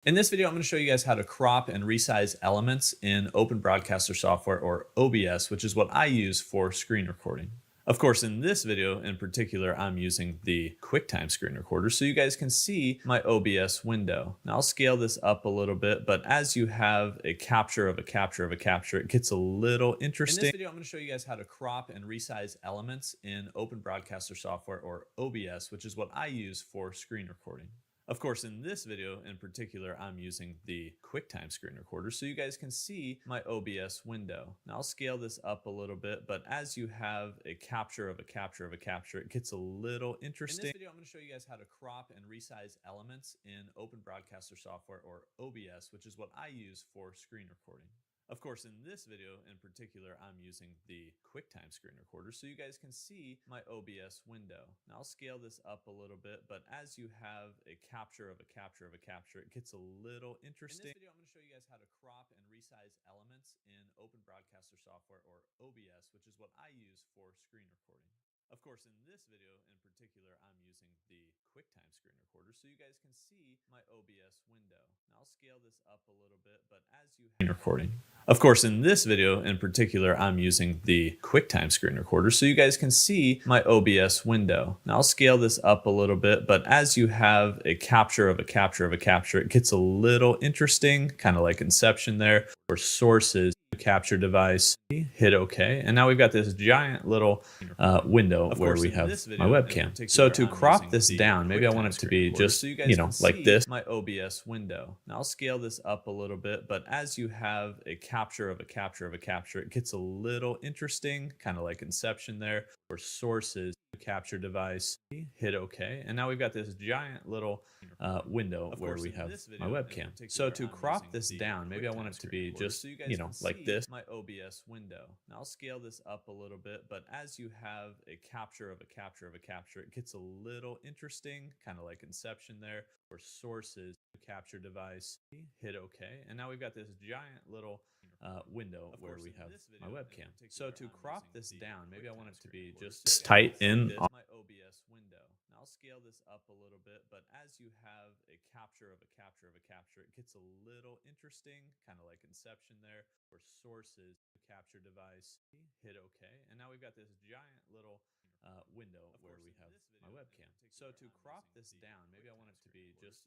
In this video, I'm going to show you guys how to crop and resize elements in Open Broadcaster software, or OBS, which is what I use for screen recording. Of course, in this video in particular, I'm using the QuickTime screen recorder so you guys can see my OBS window. Now I'll scale this up a little bit, but as you have a capture of a capture of a capture, it gets a little interesting. In this video, I'm going to show you guys how to crop and resize elements in Open Broadcaster software, or OBS, which is what I use for screen recording. Of course, in this video in particular, I'm using the QuickTime screen recorder so you guys can see my OBS window. Now I'll scale this up a little bit, but as you have a capture of a capture of a capture, it gets a little interesting. In this video, I'm going to show you guys how to crop and resize elements in Open Broadcaster software, or OBS, which is what I use for screen recording. Of course, in this video in particular, I'm using the QuickTime screen recorder so you guys can see my OBS window. Now I'll scale this up a little bit, but as you have a capture of a capture of a capture, it gets a little interesting. In this video, I'm going to show you guys how to crop and resize elements in Open Broadcaster software, or OBS, which is what I use for screen recording. Of course, in this video in particular, I'm using the QuickTime screen recorder so you guys can see my OBS window. Now I'll scale this up a little bit, but as you have recording. Of course, in this video in particular, I'm using the QuickTime screen recorder so you guys can see my OBS window. Now I'll scale this up a little bit, but as you have a capture of a capture of a capture, it gets a little interesting, kind of like Inception there, for sources, capture device, hit OK. And now we've got this giant little window where we have my webcam. So to crop this down, maybe I want it to be just, like this. My OBS window. Now I'll scale this up a little bit, but as you have a capture of a capture of a capture, it gets a little interesting, kind of like Inception there, for sources, capture device, hit OK. And now we've got this giant little window where we have my webcam. So to crop this down, maybe I want it to be just, like this. My OBS window. Now I'll scale this up a little bit, but as you have a capture of a capture of a capture, it gets a little interesting, kind of like Inception there, for sources, capture device, hit OK. And now we've got this giant little window where we have my webcam. So to crop this down, maybe I want it to be just tight in my OBS window. Now I'll scale this up a little bit, but as you have a capture of a capture of a capture, it gets a little interesting, kind of like Inception there, for sources, capture device, hit OK. And now we've got this giant little window where we have my webcam. So to crop this down, maybe I want it to be just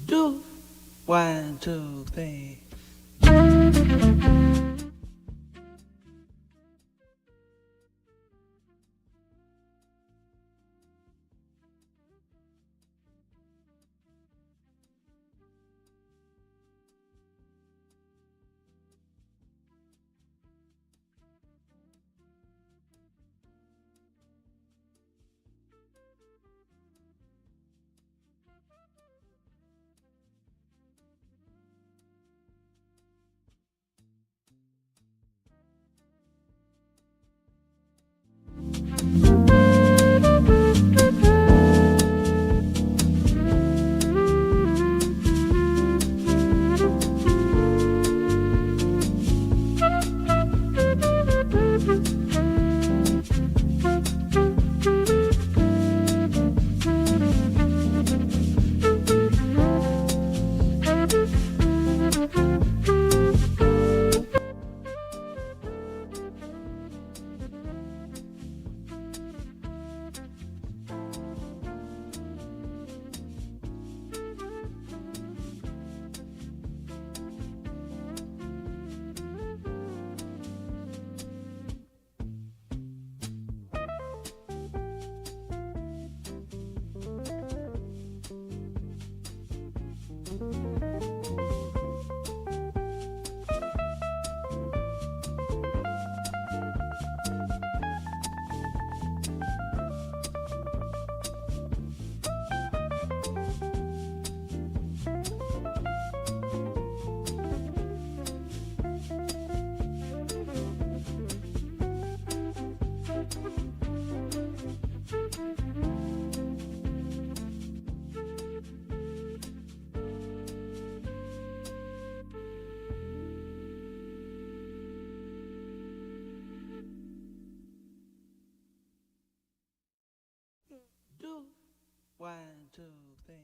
Do 1, 2, 3. Do 1, 2, 3.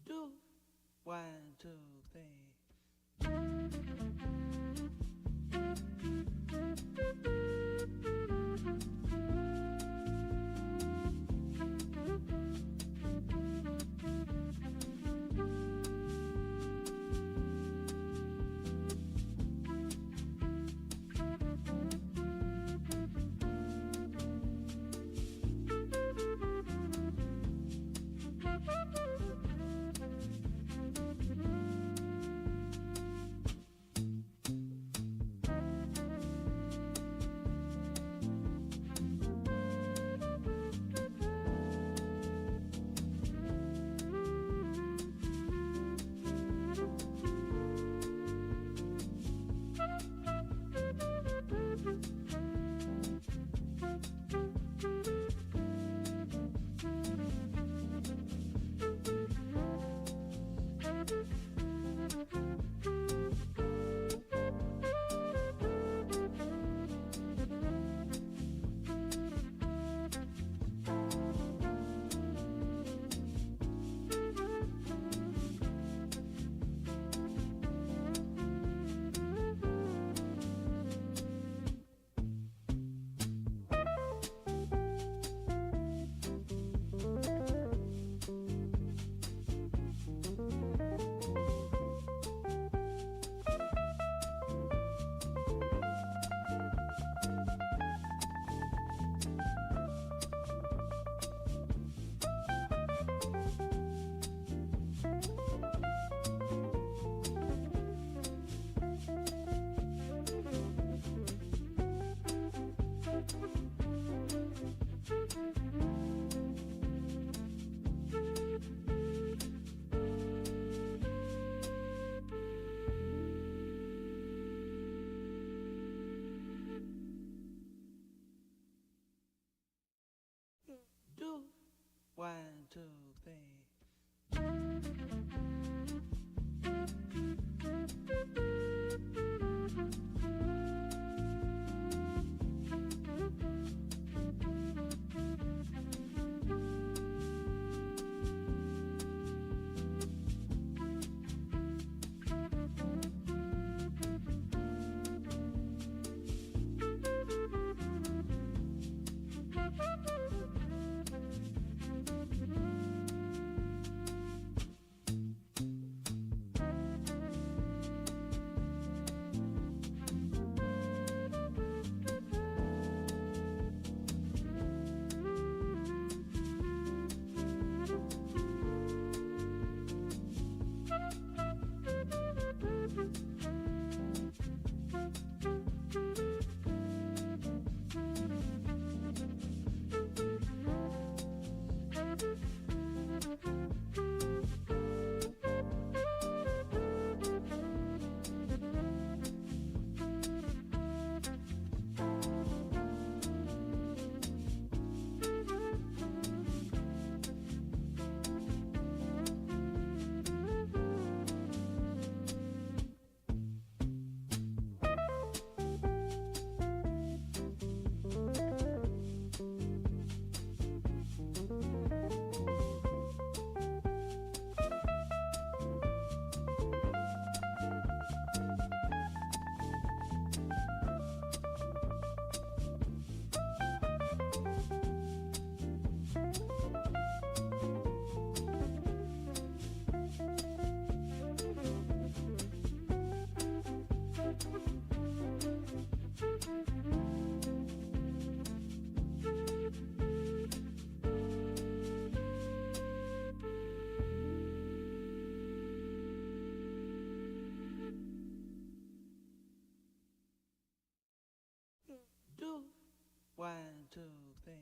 Do 1, 2, 3. Do 1, 2, 3. Do 1, 2, 3.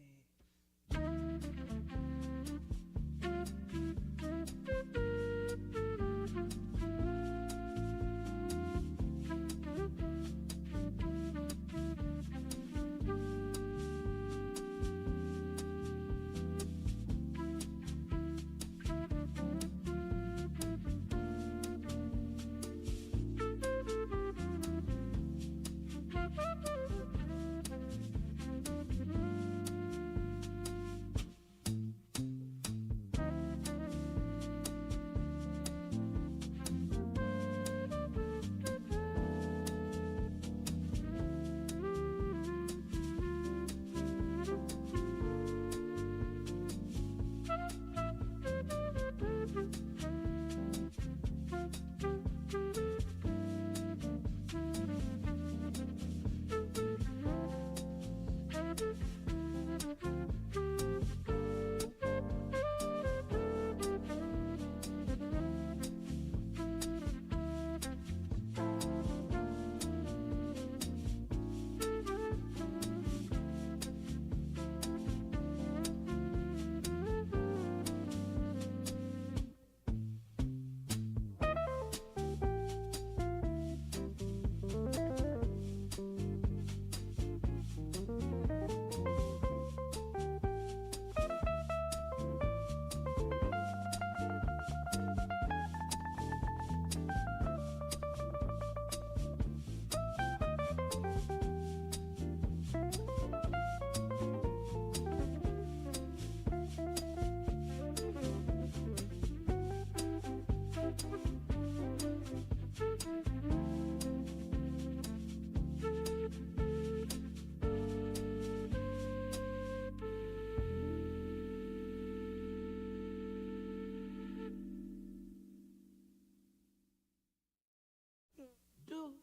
do.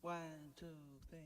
1, 2, 3.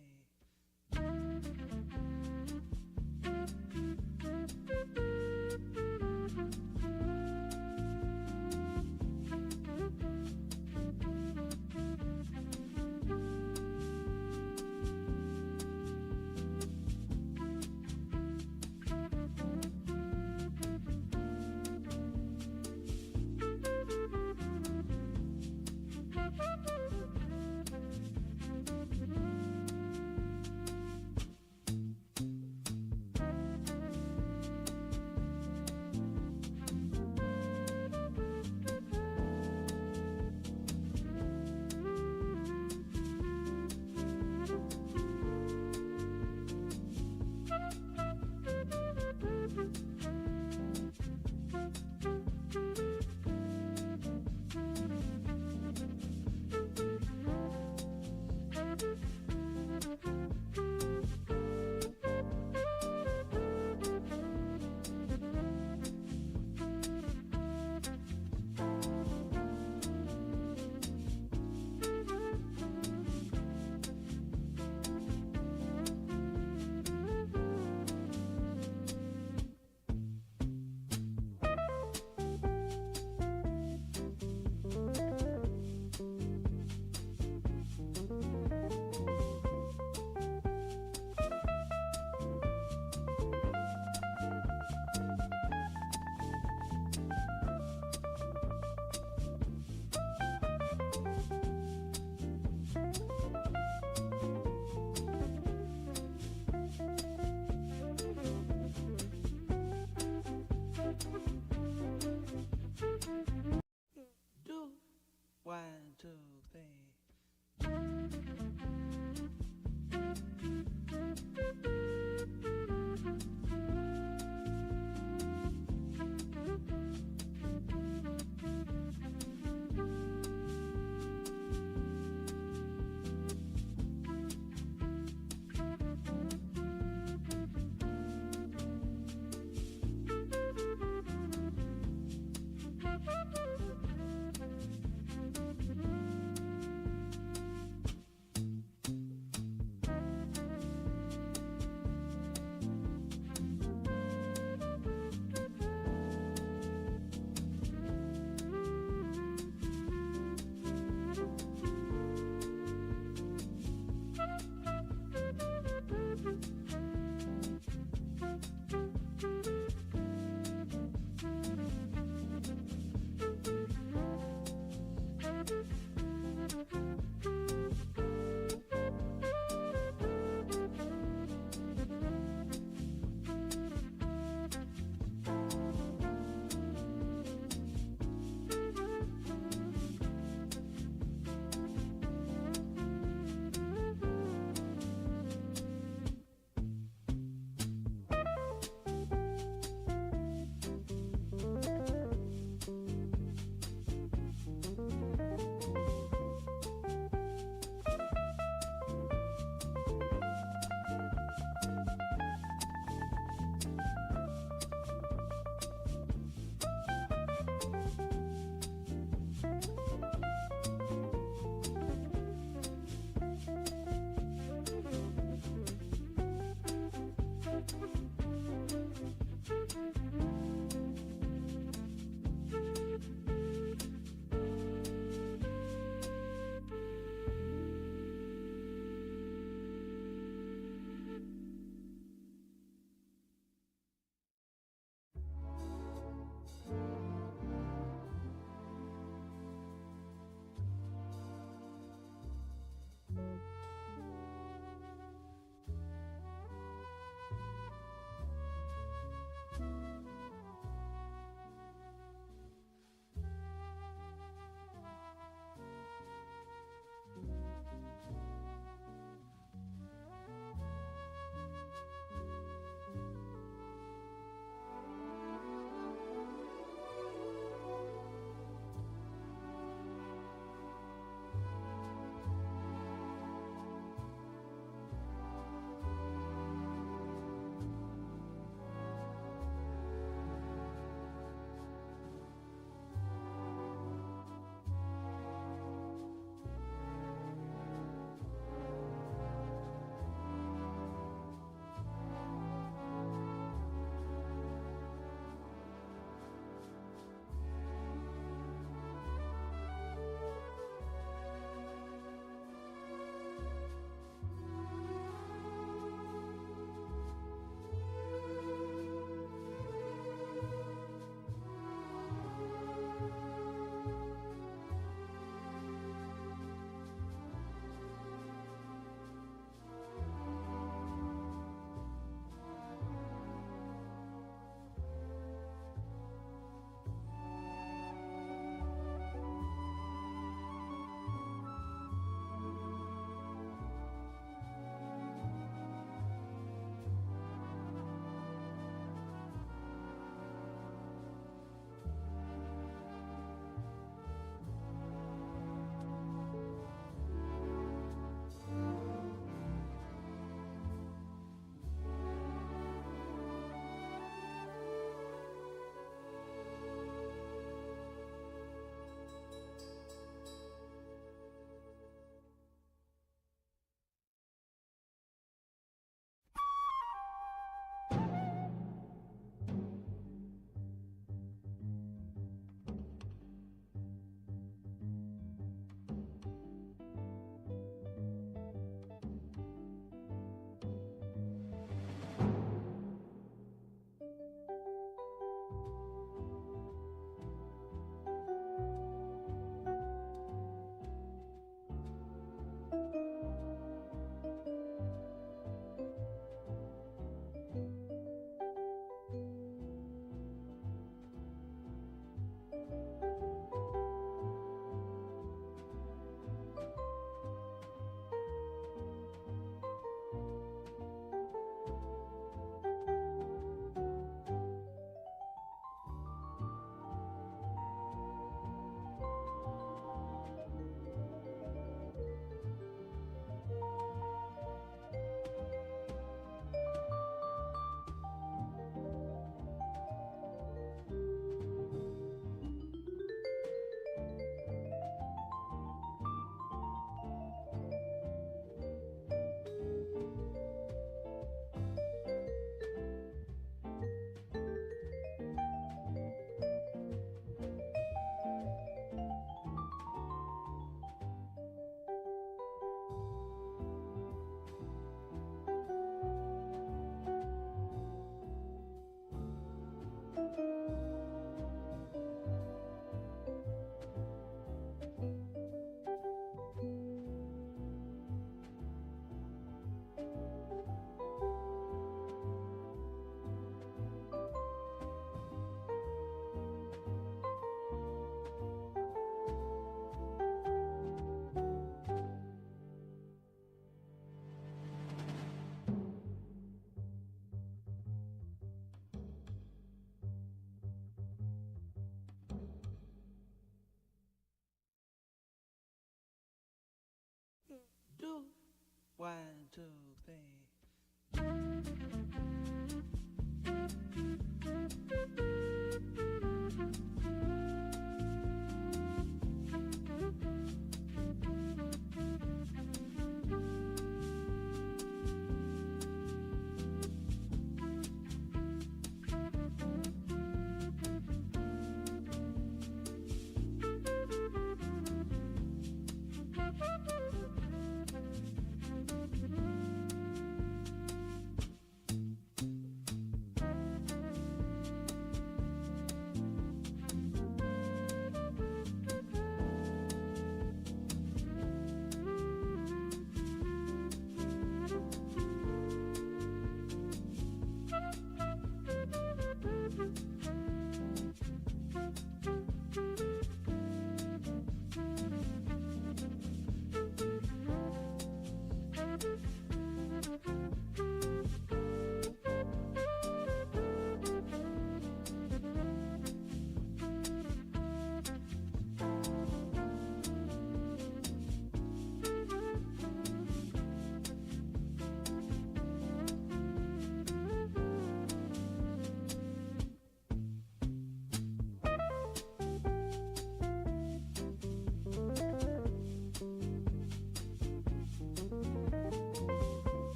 Do. 1, 2, 3. two, one, two, three.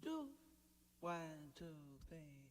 do. 1, 2, 3.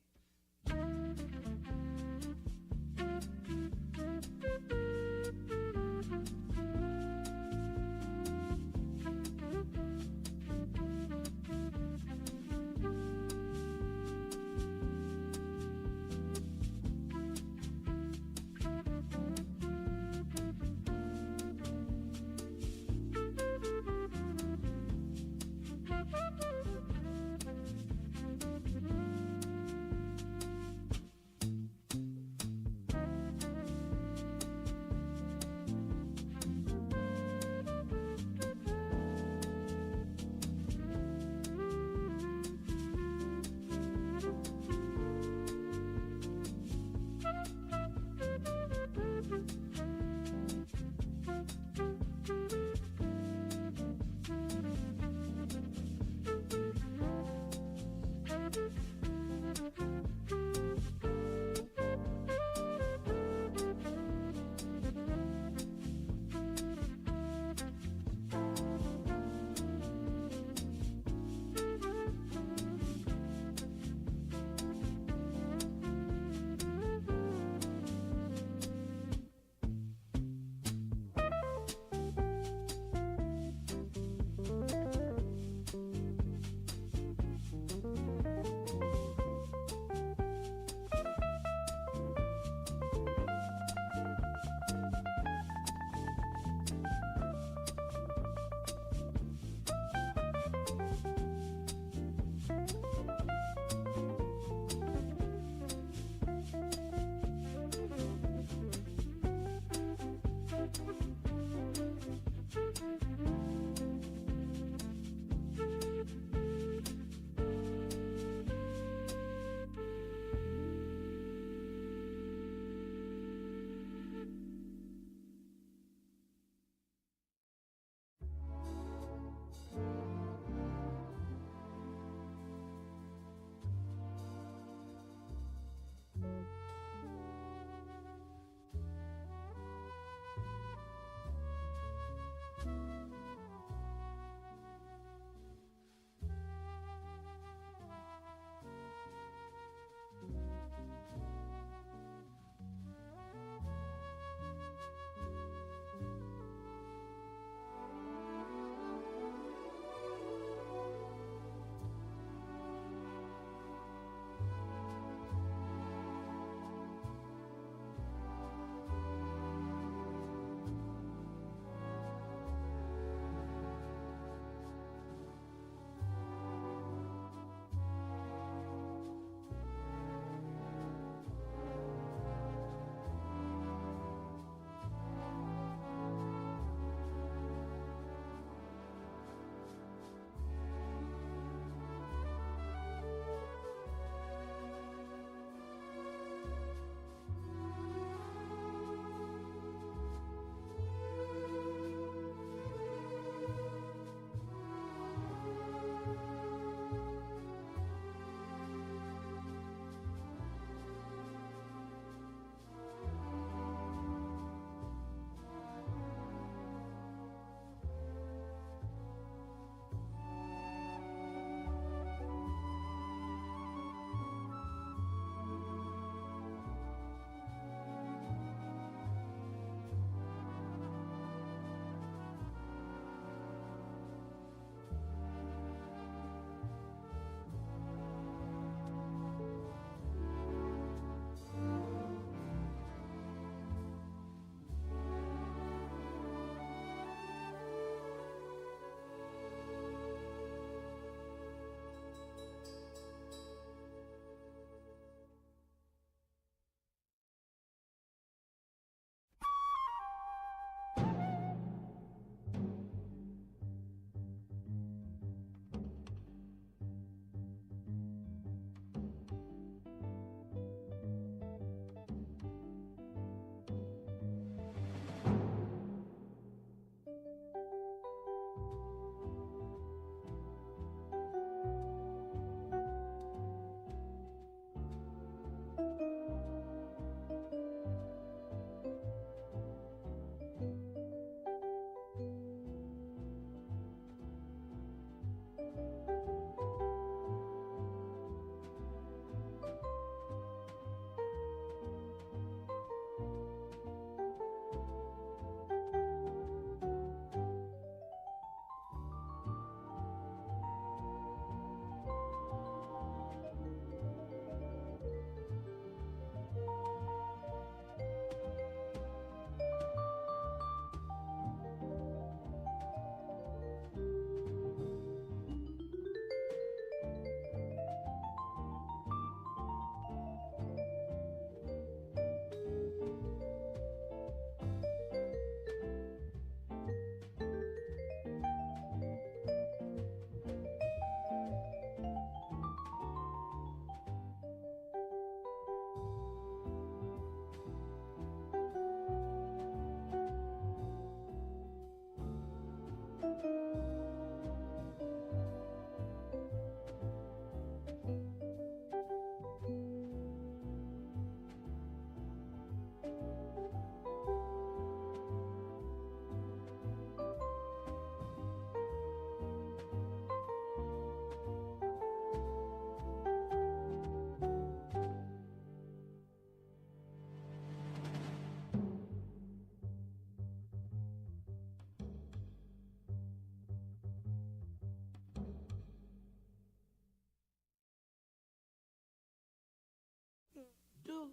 two.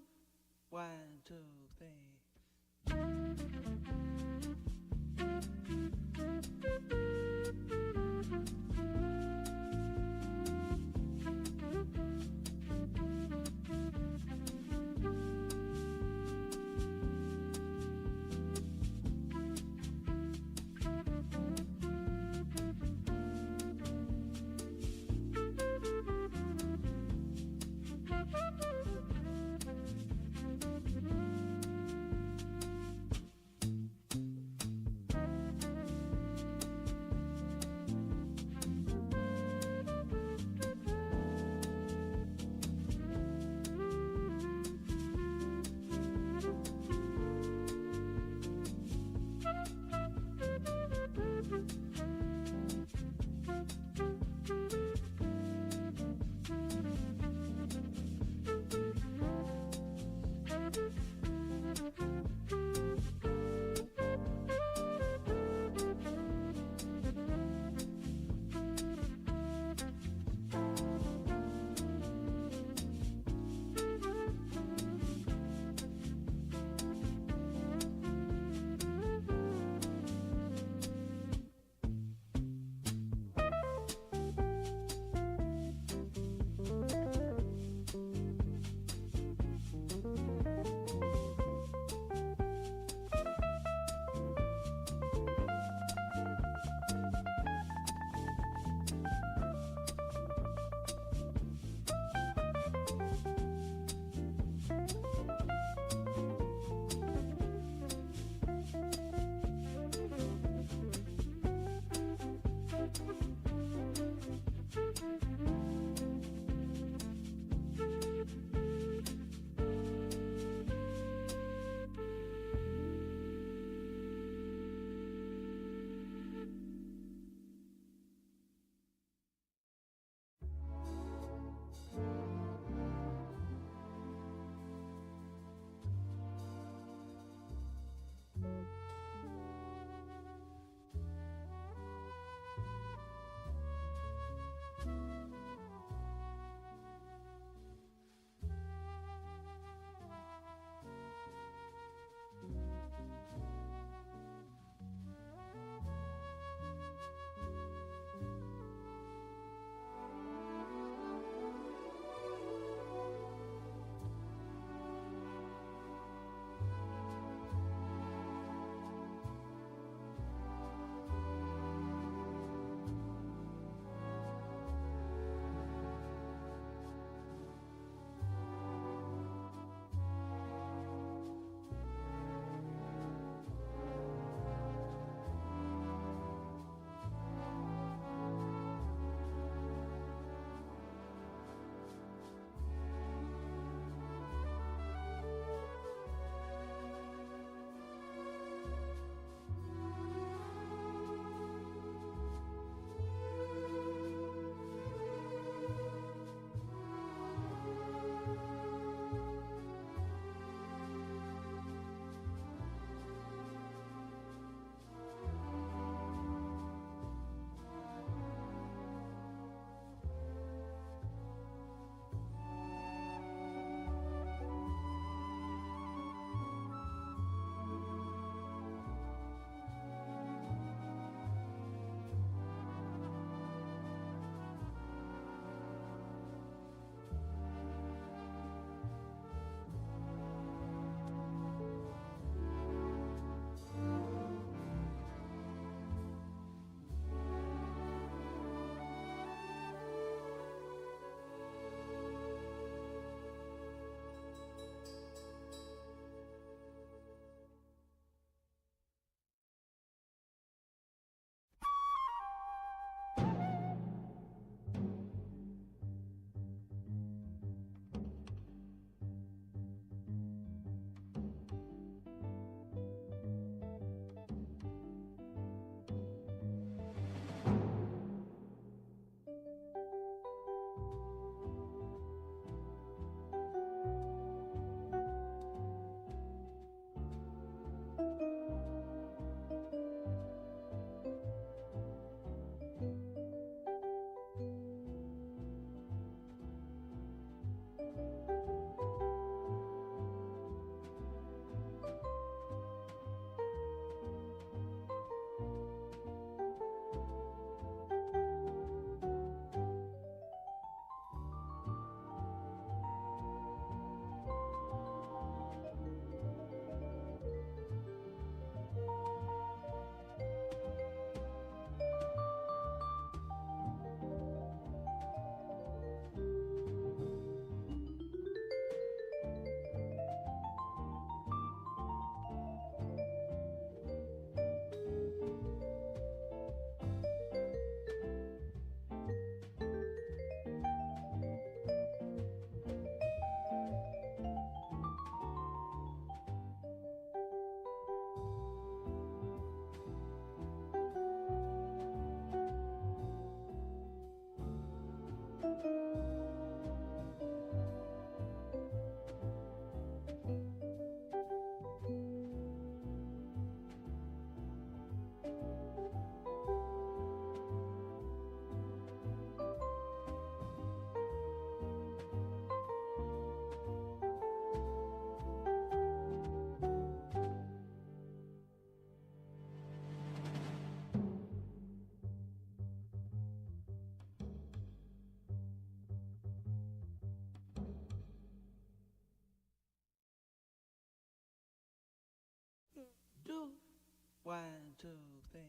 1, 2, 3. do. 1, 2, 3.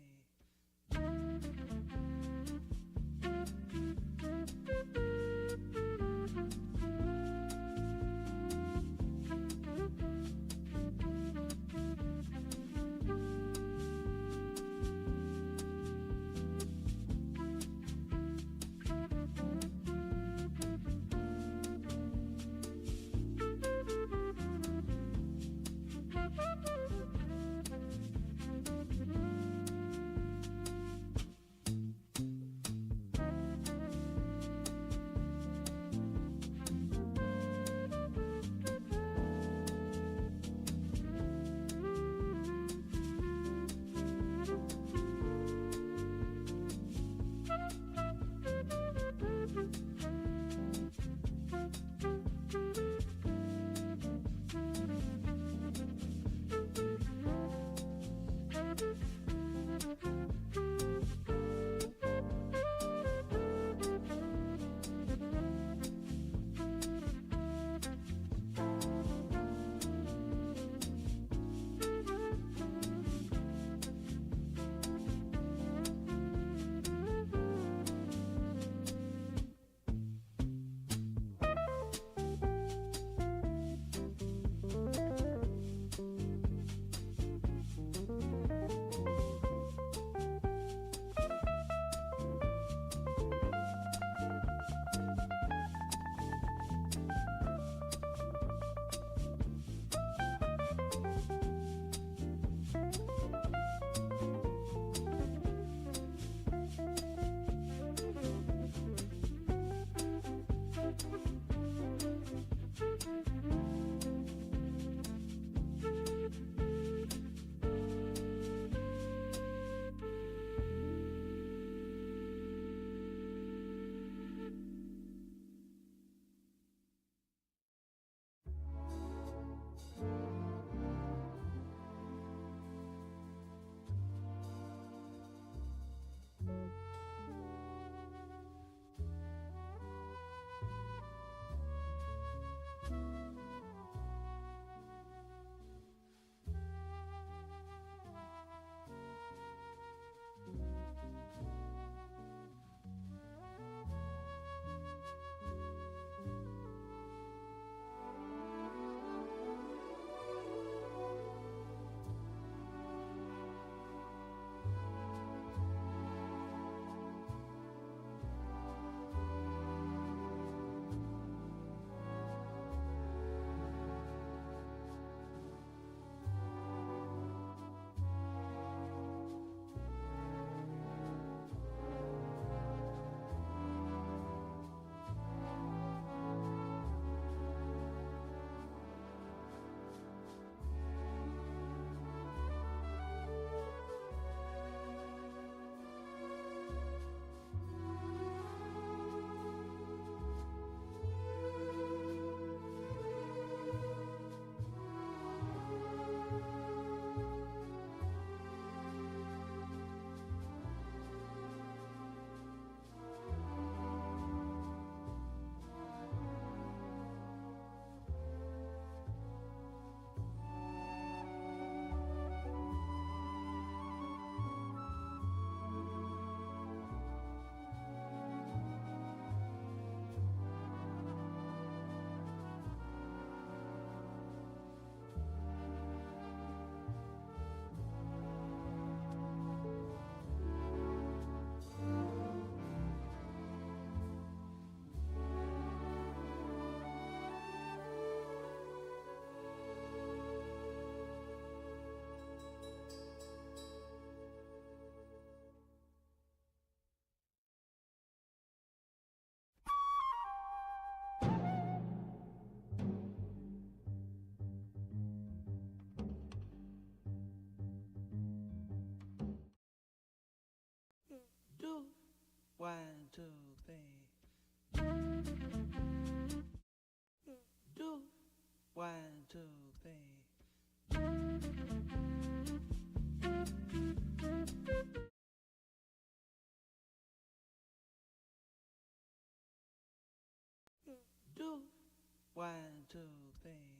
Do. 1, 2, 3. Do. 1, 2, 3. Do. 1, 2, 3.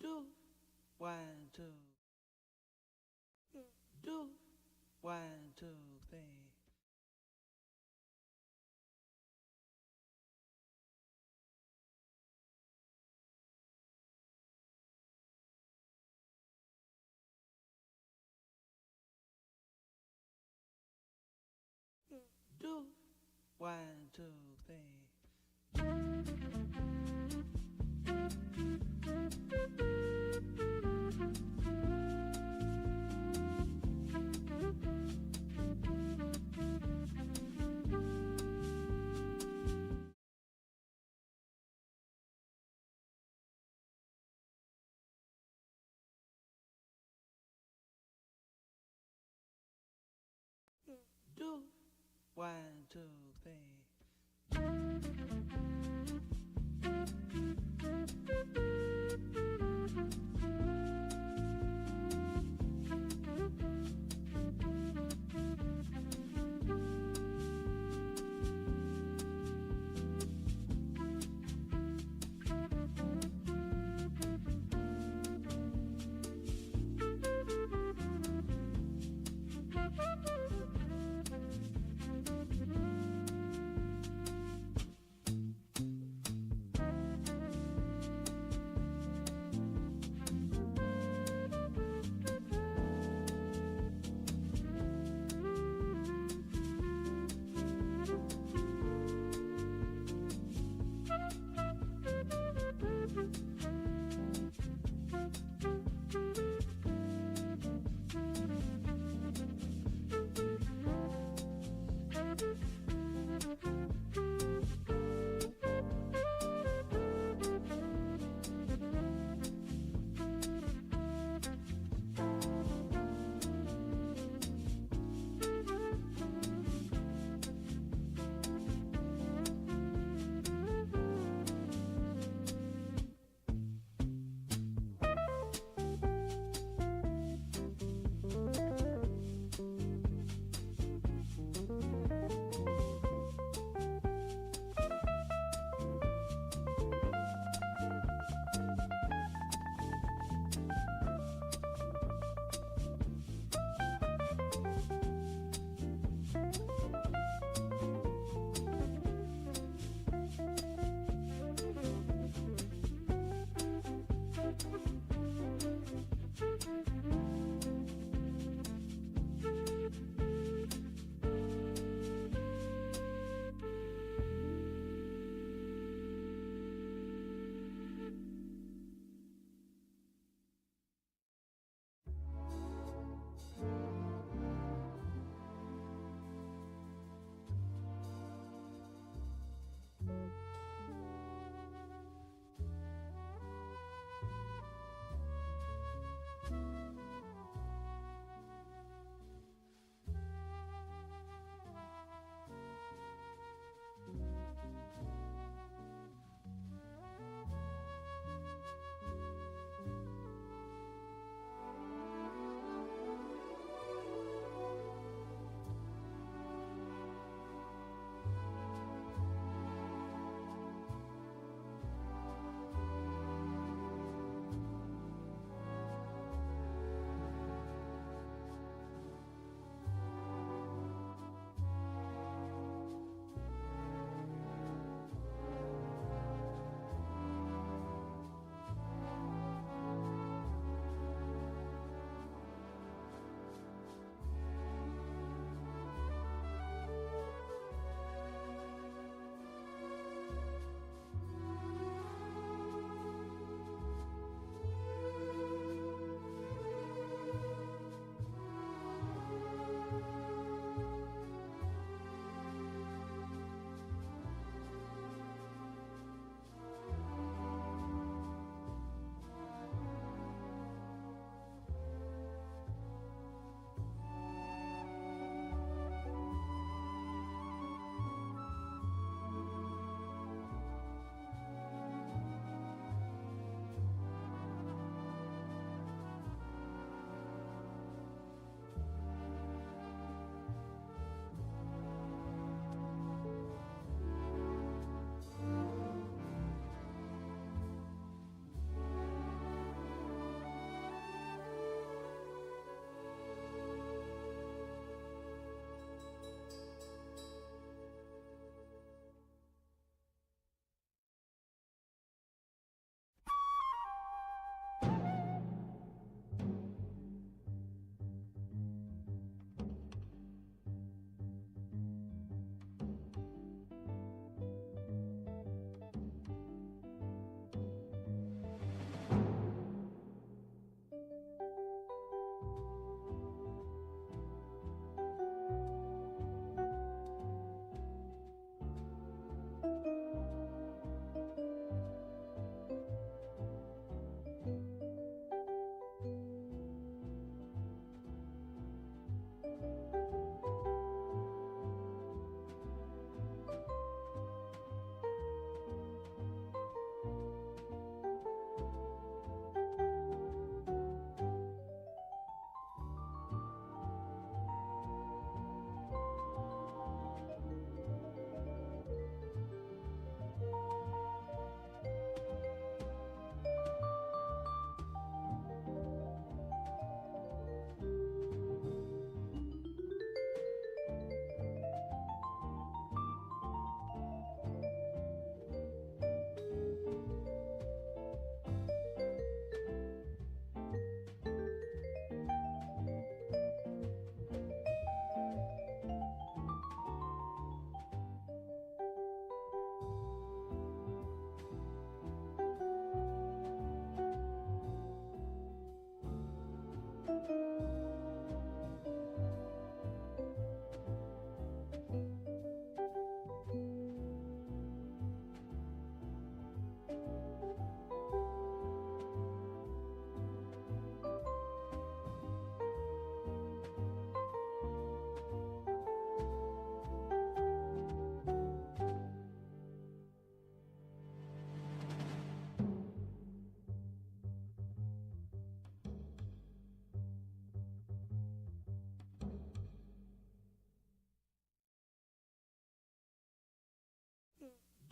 do, 1, 2. Do, 1, 2, 3. Do, 1, 2, 3. Do, 1, 2, 3.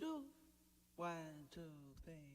do, 1, 2, 3.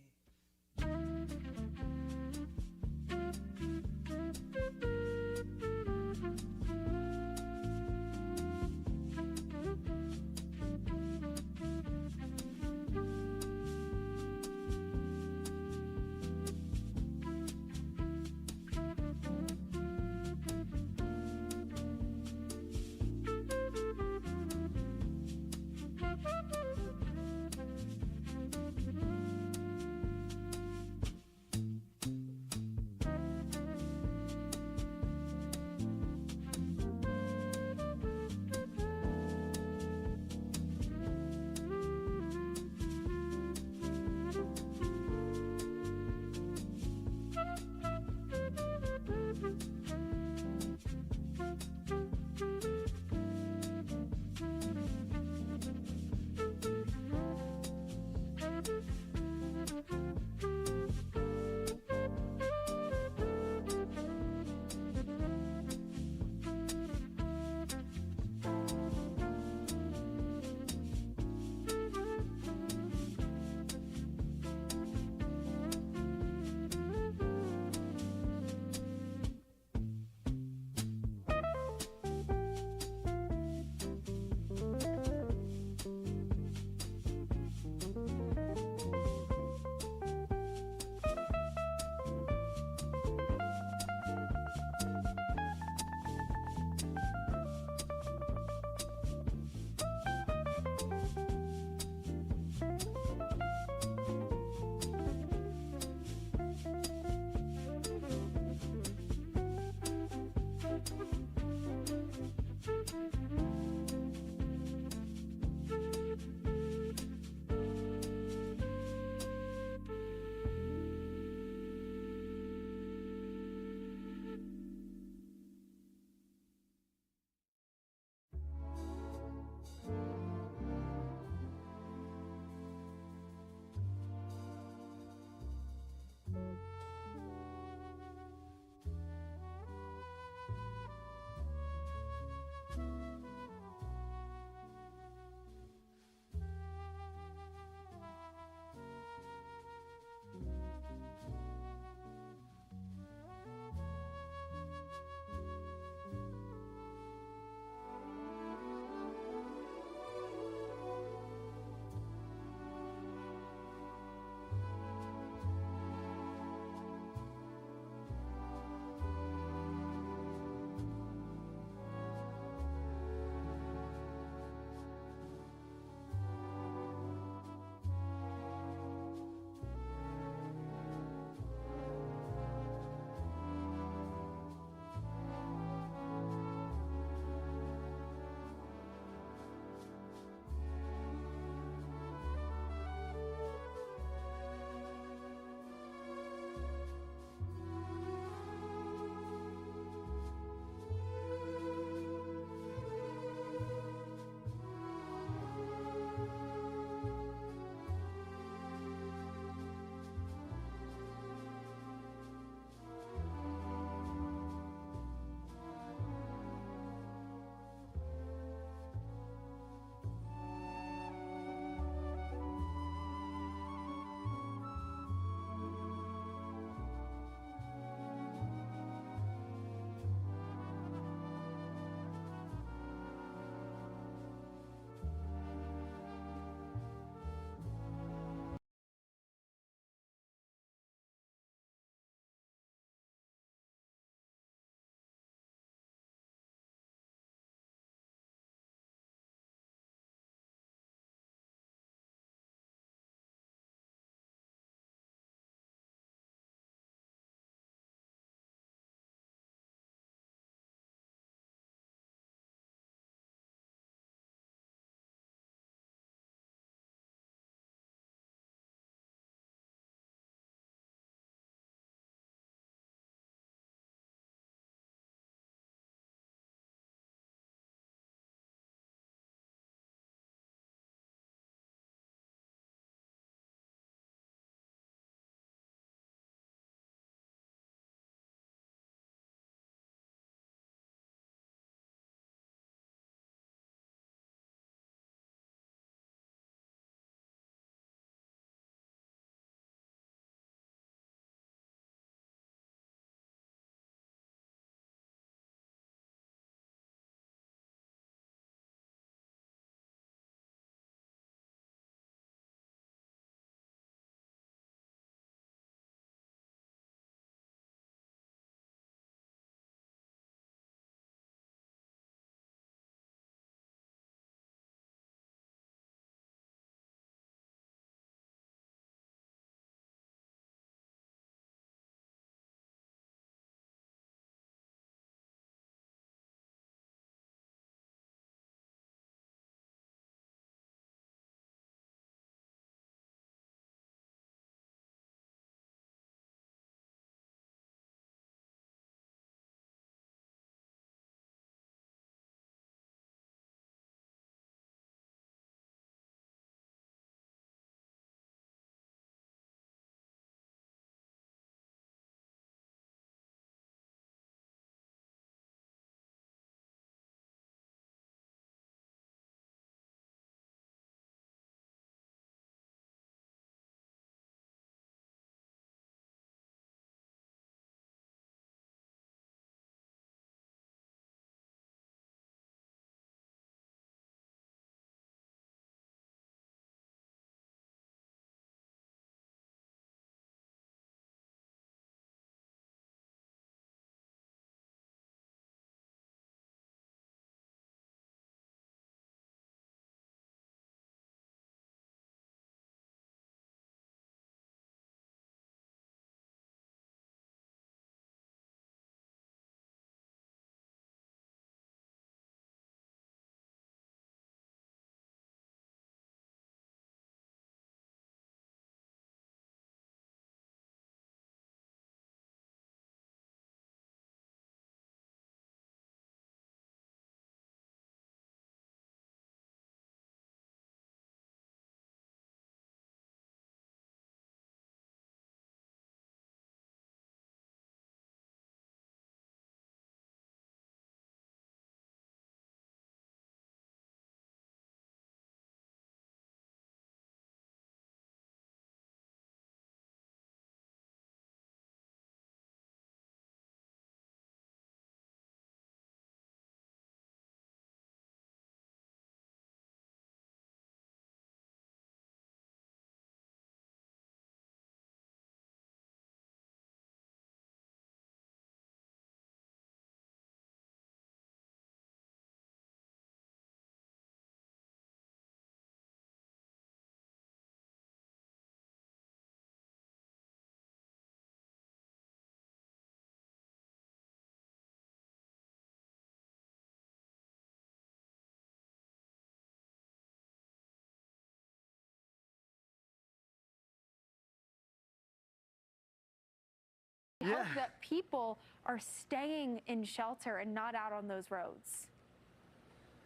hope that people are staying in shelter and not out on those roads.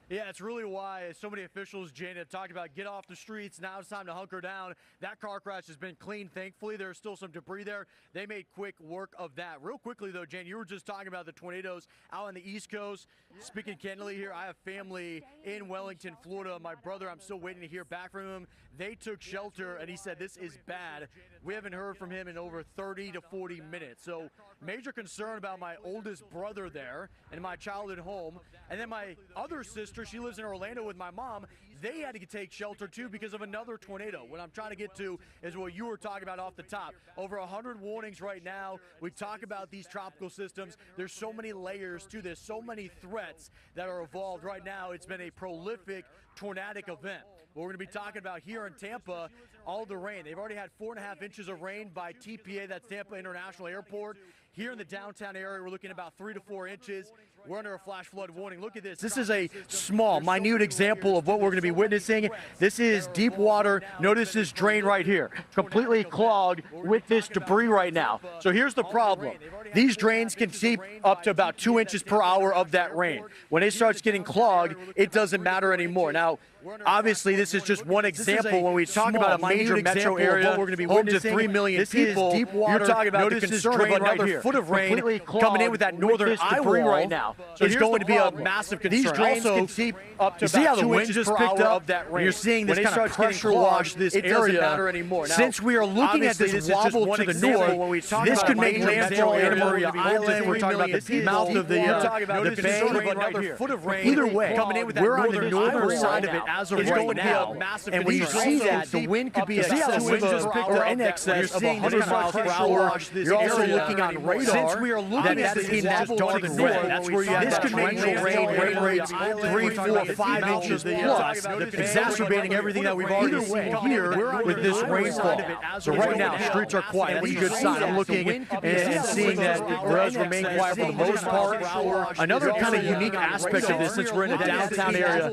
Yeah, it's really why so many officials, Jane, have talked about get off the streets. Now it's time to hunker down. That car crash has been clean, thankfully. There's still some debris there. They made quick work of that. Real quickly, though, Jane, you were just talking about the tornadoes out on the East Coast. Speaking candidly here, I have family in Wellington, Florida. My brother, I'm still waiting to hear back from him. They took shelter, and he said this is bad. We haven't heard from him in over 30 to 40 minutes. So major concern about my oldest brother there and my childhood home. And then my other sister, she lives in Orlando with my mom. They had to take shelter too because of another tornado. What I'm trying to get to is what you were talking about off the top. Over 100 warnings right now. We talk about these tropical systems. There's so many layers to this, so many threats that are involved right now. It's been a prolific tornadic event. What we're going to be talking about here in Tampa, all the rain. They've already had 4.5 inches of rain by TPA, that's Tampa International Airport. Here in the downtown area, we're looking at about 3 to 4 inches. We're under a flash flood warning. Look at this. This is a small, minute example of what we're going to be witnessing. This is deep water. Notice this drain right here, completely clogged with this debris right now. So here's the problem. These drains can seep up to about 2 inches per hour of that rain. When it starts getting clogged, it doesn't matter anymore. Now, obviously, this is just one example. When we talk about a major metro area, we're going to be home to 3 million people. Deep water. You're talking about the concern of another foot of rain coming in with that northern eye wall right now. So it's going to be a massive concern. These drains can seep up to about 2 inches per hour of that rain. You're seeing this kind of pressure wash this area. It doesn't matter anymore. Since we are looking at this wobble to the north, this could make landfall in Maria Island. We're talking about the mouth of the bay. Another foot of rain. Either way, we're on the northern side of it as of right now. And when you see that, the wind could be or in excess of 100 miles per hour. You're also looking on radar. Since we are looking at this in that dark red, that's where you have this torrential rain rates 3, 4, 5 inches plus, exacerbating everything that we've already seen here with this rainfall. So right now, streets are quiet. That's a good sign. I'm looking and seeing that it does remain quiet for the most part. Another kind of unique aspect of this, since we're in a downtown area,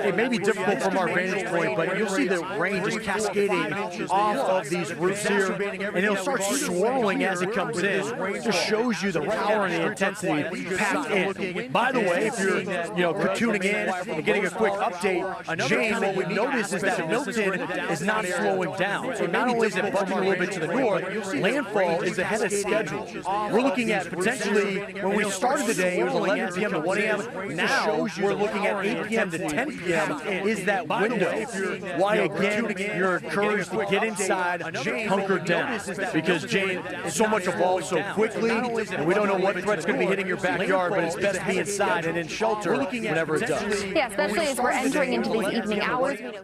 it may be difficult from our vantage point, but you'll see the rain just cascading off of these roofs here, and it'll start swirling as it comes in. It just shows you the power and the intensity packed in. By the way, if you're tuning in and getting a quick update, Jane, what we notice is that Milton is not slowing down. So not only is it bumping a little bit to the north, landfall is ahead of schedule. We're looking at potentially, when we started the day, it was 11 p.m. to 1 a.m. Now we're looking at 8 p.m. to 10 p.m. is that window. Why, again, you're encouraged to get inside, hunker down, because, Jane, so much evolves so quickly, and we don't know what threat's going to be hitting your backyard, but it's best to be inside and in shelter whenever it does. Yeah, especially as we're entering into these evening hours. We know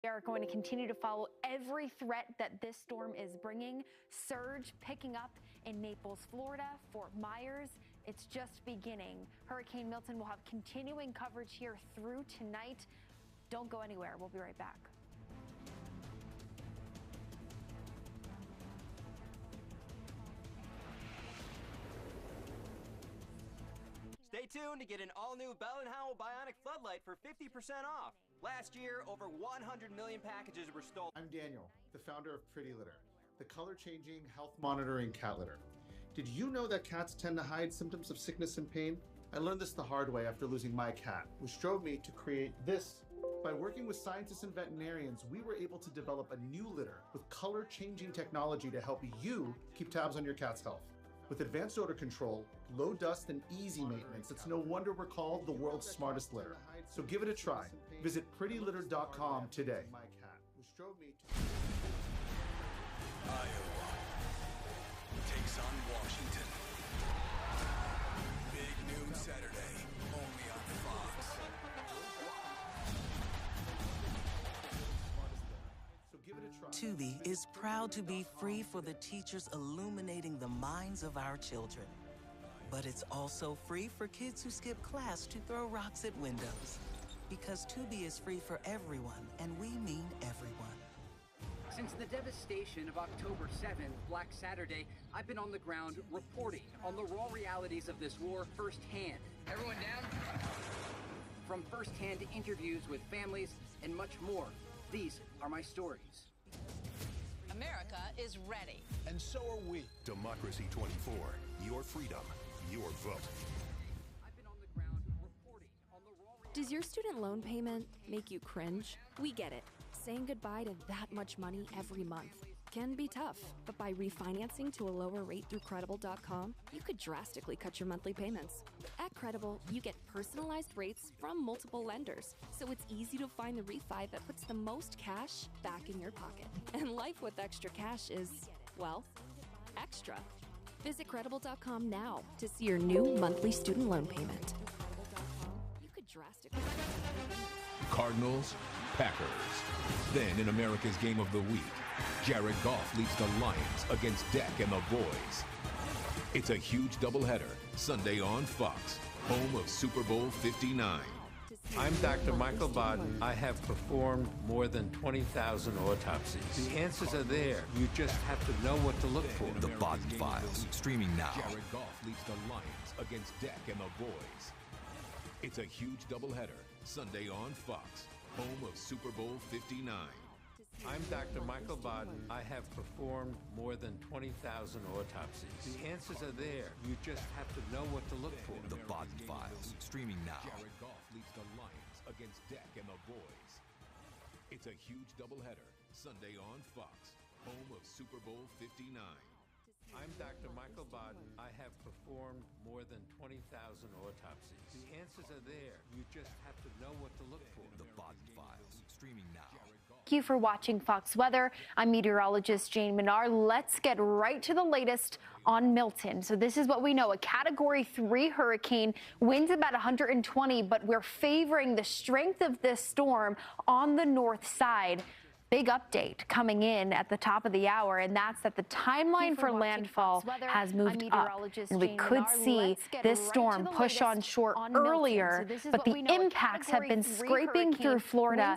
We are going to continue to follow every threat that this storm is bringing. Surge picking up in Naples, Florida. Fort Myers, it's just beginning. Hurricane Milton will have continuing coverage here through tonight. Don't go anywhere. We'll be right back. Stay tuned to get an all-new Bell & Howell Bionic Floodlight for 50% off. Last year, over 100 million packages were stolen. I'm Daniel, the founder of Pretty Litter, the color-changing, health-monitoring cat litter. Did you know that cats tend to hide symptoms of sickness and pain? I learned this the hard way after losing my cat, which drove me to create this. By working with scientists and veterinarians, we were able to develop a new litter with color-changing technology to help you keep tabs on your cat's health. With advanced odor control, low dust, and easy maintenance, it's no wonder we're called the world's smartest litter. So give it a try. Visit prettylitter.com today. My cat, which drove me to Iowa takes on Washington. Big noon Saturday, only on Fox. Tubi is proud to be free for the teachers illuminating the minds of our children. But it's also free for kids who skip class to throw rocks at windows. Because Tubi is free for everyone, and we mean everyone. Since the devastation of October 7th, Black Saturday, I've been on the ground reporting on the raw realities of this war firsthand. Everyone down? From firsthand interviews with families and much more, these are my stories. America is ready. And so are we. Democracy 24. Your freedom. Your vote. I've been on the ground reporting on the raw Does your student loan payment make you cringe? We get it. Saying goodbye to that much money every month can be tough, but by refinancing to a lower rate through Credible.com, you could drastically cut your monthly payments. At Credible, you get personalized rates from multiple lenders, so it's easy to find the refi that puts the most cash back in your pocket. And life with extra cash is, well, extra. Visit Credible.com now to see your new monthly student loan payment. You could drastically... Cardinals, Packers. Then in America's Game of the Week, Jared Goff leads the Lions against Dak and the boys. It's a huge doubleheader, Sunday on Fox, home of Super Bowl 59. I'm Dr. Michael Baden. I have performed more than 20,000 autopsies. The answers are there. You just have to know what to look for. The Baden Files, streaming now. Jared Goff leads the Lions against Dak and the boys. It's a huge doubleheader, Sunday on Fox, home of Super Bowl 59. I'm Dr. Michael Baden. I have performed more than 20,000 autopsies. The answers are there. You just have to know what to look for. The Baden Files, streaming now. Jared Goff leads the Lions against Dak and the boys. It's a huge doubleheader, Sunday on Fox, home of Super Bowl 59. I'm Dr. Michael Baden. I have performed more than 20,000 autopsies. The answers are there. You just have to know what to look for. The Baden Files, streaming now. Thank you for watching Fox Weather. I'm meteorologist Jane Menard. Let's get right to the latest on Milton. So this is what we know, a Category 3 hurricane, winds about 120, but we're favoring the strength of this storm on the north side. Big update coming in at the top of the hour, and that's that the timeline for landfall has moved up. And we could see this storm push on shore earlier, but the impacts have been scraping through Florida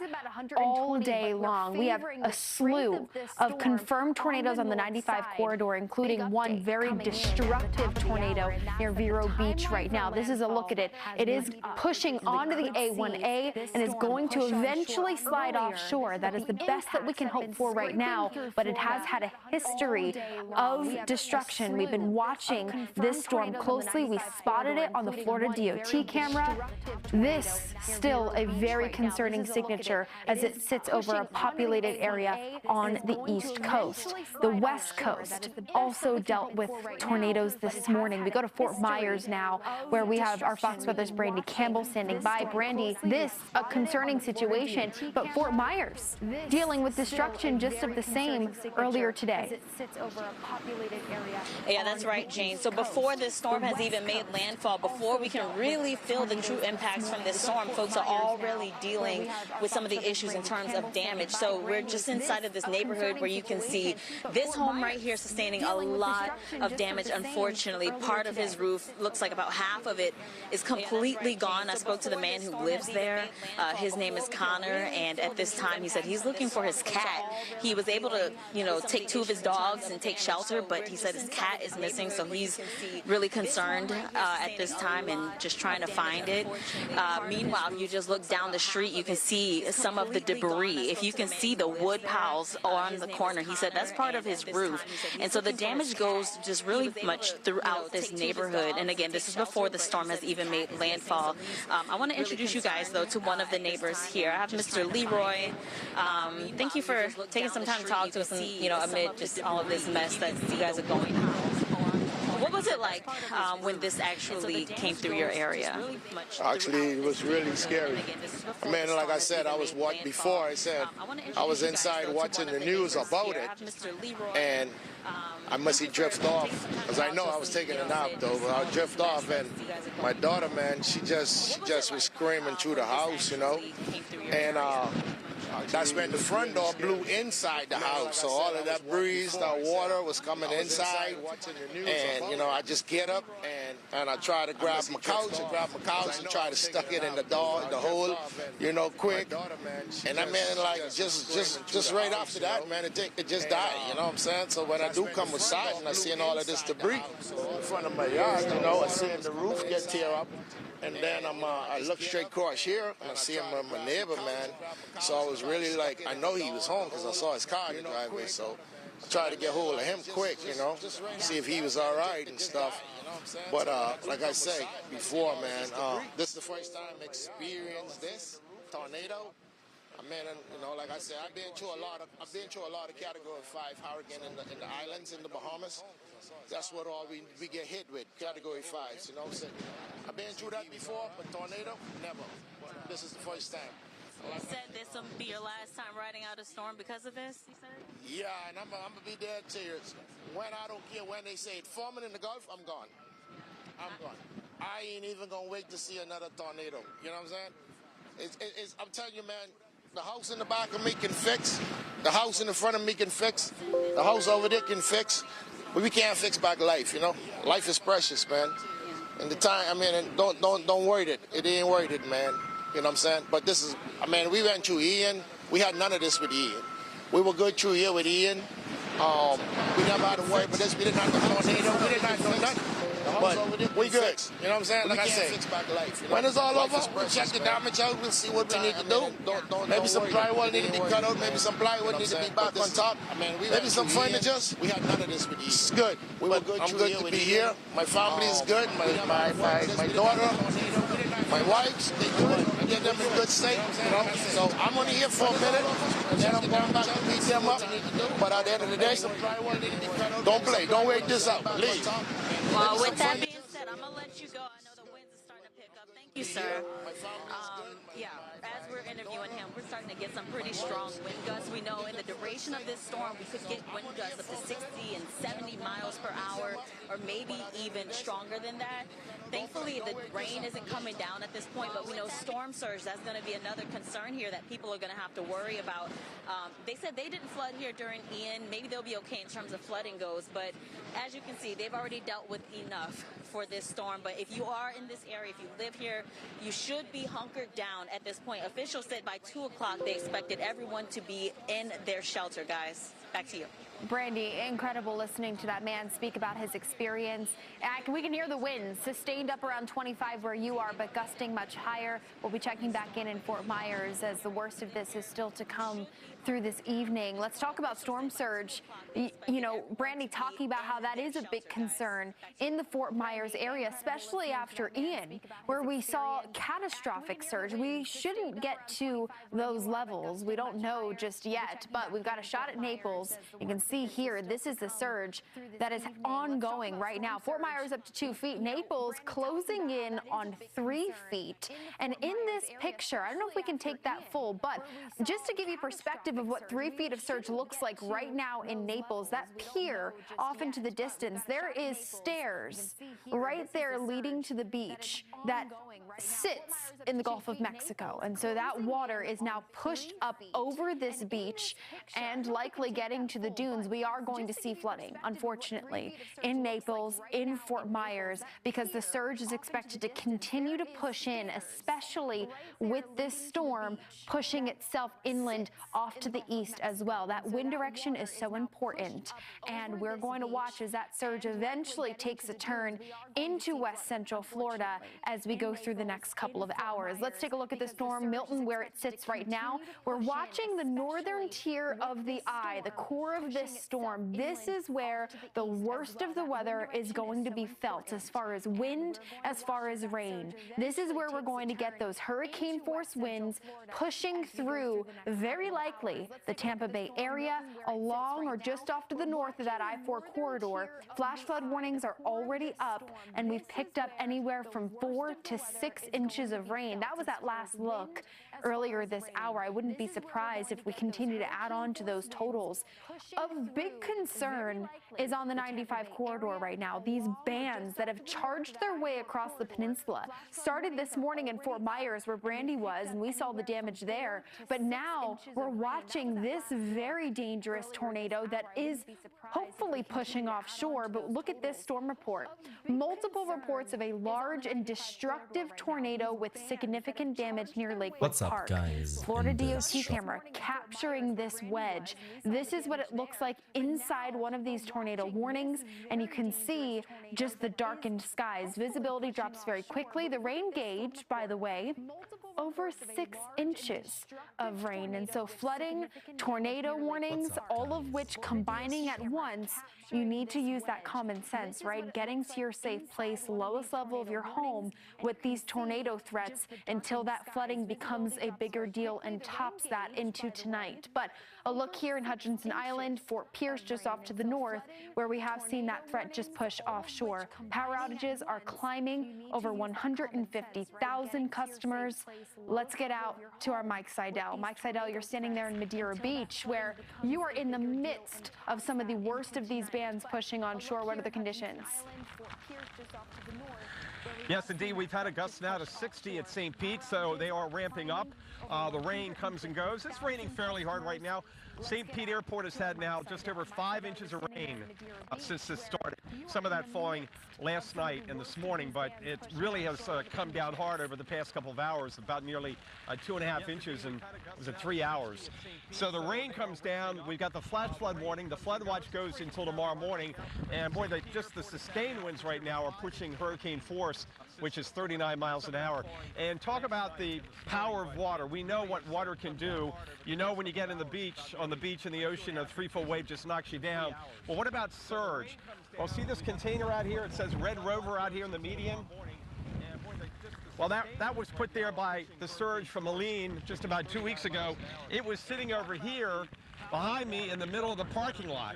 all day long. We have a slew of confirmed tornadoes on the 95 corridor, including one very destructive tornado near Vero Beach right now. This is a look at it. It is pushing onto the A1A and is going to eventually slide offshore. That is the best that we can hope for right now, but it has had a history of destruction. We've been watching this storm closely. We spotted it on the Florida DOT camera. This still a very concerning signature as it sits over a populated area on the East Coast. The West Coast also dealt with tornadoes this morning. We go to Fort Myers now, where we have our Fox Weather's Brandy Campbell standing by. Brandy, this a concerning situation, but Fort Myers dealing dealing with destruction just of the same earlier today. As it sits over a populated area. Yeah, that's right, Jane. So before this storm has even made landfall, before we can really feel the true impacts from this storm, folks are already dealing with some of the issues in terms of damage. So we're just inside of this neighborhood where you can see this home right here sustaining a lot of damage. Unfortunately, part of his roof, looks like about half of it, is completely gone. I spoke to the man who lives there. His name is Connor, and at this time he said he's looking for his cat. He was able to, take 2 of his dogs and take shelter, but he said his cat is missing, so he's really concerned at this time and just trying to find it. Meanwhile, if you just look down the street, you can see some of the debris. If you can see the wood piles on the corner, he said that's part of his roof. And so the damage goes just really much throughout this neighborhood. And again, this is before the storm has even made landfall. I want to introduce you guys, though, to one of the neighbors here. I have Mr. Leroy. Thank you for taking some time to talk to us, and, amid just all of this mess that you guys are going through. What was it like when this actually came through your area? Actually, it was really scary. I mean, like I said, I was before I said I was inside watching the news about it, and I must have drifted off, because I know I was taking a nap though, but I drift off, and my daughter, man, she just was screaming through the house, and that's when the front door blew inside the house, so all of that breeze, that water was coming inside, and I just get up and I try to grab my couch and try to stuck it in the door, in the hole, quick, and I mean, like, just right after that, man, it just died, you know what I'm saying? So when I do come inside and I see all of this debris in front of my yard, I see the roof get tear up. And then I look straight across here, and I see my neighbor, man. So I was really like, I know he was home because I saw his car in the driveway. So I tried to get hold of him quick, see if he was all right and stuff. But like I say before, man, this is the first time I experienced this tornado. I mean, like I said, I've been through a lot of Category 5 hurricane in the islands, in the Bahamas. That's what all we get hit with, Category 5s, So I've been through that before, but tornado, never. This is the first time. You said this will be your last time riding out a storm because of this, you said? Yeah, and I'm going to be dead serious. When I don't care, when they say it's forming in the Gulf, I'm gone. I'm gone. I ain't even going to wait to see another tornado. You know what I'm saying? I'm telling you, man, the house in the back of me can fix. The house in the front of me can fix. The house over there can fix. But we can't fix back life, Life is precious, man. And the time, I mean, don't worry it. It ain't worth it, man. You know what I'm saying? But this is, I mean, we went through Ian. We had none of this with Ian. We were good through here with Ian. We never had to worry about this. We didn't have no tornado. We didn't have no nothing. But we good. You know what I'm saying? Like I say, when it's all over, we'll check the damage out. We'll see what we need to do. Maybe some plywood needed to be cut out. Maybe some plywood needed to be back on top. Maybe some furniture. We had none of this with you. It's good. I'm good to be here. My family is good. My daughter, my wife, they good. I get them in good state. So I'm only here for a minute. And then I'm going back to beat them up. But at the end of the day, don't play. Don't wait this out. Leave. Well, with that being said, I'm going to let you go. I know the winds are starting to pick up. Thank you, sir. Yeah, as we're interviewing him, we're starting to get some pretty strong wind gusts. We know in the duration of this storm, we could get wind gusts up to 60 and 70 miles per hour, or maybe even stronger than that. Thankfully, the rain isn't coming down at this point, but we know storm surge, that's going to be another concern here that people are going to have to worry about. They said they didn't flood here during Ian. Maybe they'll be okay in terms of flooding goes, but as you can see, they've already dealt with enough for this storm. But if you are in this area, if you live here, you should be hunkered down at this point. Officials said by 2 o'clock they expected everyone to be in their shelter, guys. Back to you. Brandy, incredible listening to that man speak about his experience. We can hear the winds sustained up around 25 where you are, but gusting much higher. We'll be checking back in Fort Myers as the worst of this is still to come through this evening. Let's talk about storm surge. Brandy talking about how that is a big concern in the Fort Myers area, especially after Ian, where we saw catastrophic surge. We shouldn't get to those levels. We don't know just yet, but we've got a shot at Naples. You can see see here, this is the surge that is ongoing right now. Fort Myers up to 2 feet. Naples closing in on 3 feet. And in this picture, I don't know if we can take that full, but just to give you perspective of what 3 feet of surge looks like right now in Naples, that pier off into the distance, there is stairs right there leading to the beach that sits in the Gulf of Mexico. And so that water is now pushed up over this beach and likely getting to the dunes. We are going to see flooding, unfortunately, in Naples, in Fort Myers, because the surge is expected to continue to push in, especially with this storm pushing itself inland off to the east as well. That wind direction is so important, and we're going to watch as that surge eventually takes a turn into west central Florida as we go through the next couple of hours. Let's take a look at the storm, Milton, where it sits right now. We're watching the northern tier of the eye, the core of this storm. This is where the worst of the weather is going to be felt as far as wind, as far as rain. This is where we're going to get those hurricane force winds pushing through, very likely, the Tampa Bay area, along or just off to the north of that I-4 corridor. Flash flood warnings are already up, and we've picked up anywhere from 4 to 6 inches of rain. That was at last look earlier this hour. I wouldn't be surprised if we continue to add on to those totals. Of big concern is on the 95 corridor right now. These bands that have charged their way across the peninsula started this morning in Fort Myers, where Brandy was, and we saw the damage there. But now we're watching this very dangerous tornado that is hopefully pushing offshore. But look at this storm report. Multiple reports of a large and destructive tornado with significant damage near Lakewood Park. Guys, Florida DOT camera capturing this wedge. This is what it looks like inside one of these tornado warnings, and you can see just the darkened skies. Visibility drops very quickly. The rain gauge, by the way, over 6 inches of rain. And so flooding, tornado warnings, all of which combining at once, you need to use that common sense, right? Getting to your safe place, lowest level of your home with these tornado threats until that flooding becomes a bigger deal and tops that into tonight. But a look here in Hutchinson Island, Fort Pierce just off to the north, where we have seen that threat just push offshore. Power outages are climbing, over 150,000 customers. Let's get out to our Mike Seidel. Mike Seidel, you're standing there in Madeira Beach, where you are in the midst of some of the worst of these bands pushing on shore. What are the conditions? Yes, indeed. We've had a gust now to 60 at St. Pete, so they are ramping up. The rain comes and goes. It's raining fairly hard right now. St. Pete Airport has had now just over 5 inches of rain since this started. Some of that falling last night and this morning, but it really has come down hard over the past couple of hours, about nearly 2.5 inches in 3 hours. So the rain comes down. We've got the flash flood warning. The flood watch goes until tomorrow morning. And boy, just the sustained winds right now are pushing hurricane force, which is 39 miles an hour. And talk about the power of water. We know what water can do. You know, when you get on the beach in the ocean, a 3-foot wave just knocks you down. Well, what about surge? Well, see this container out here? It says Red Rover out here in the median. Well, that was put there by the surge from Helene just about 2 weeks ago. It was sitting over here behind me in the middle of the parking lot.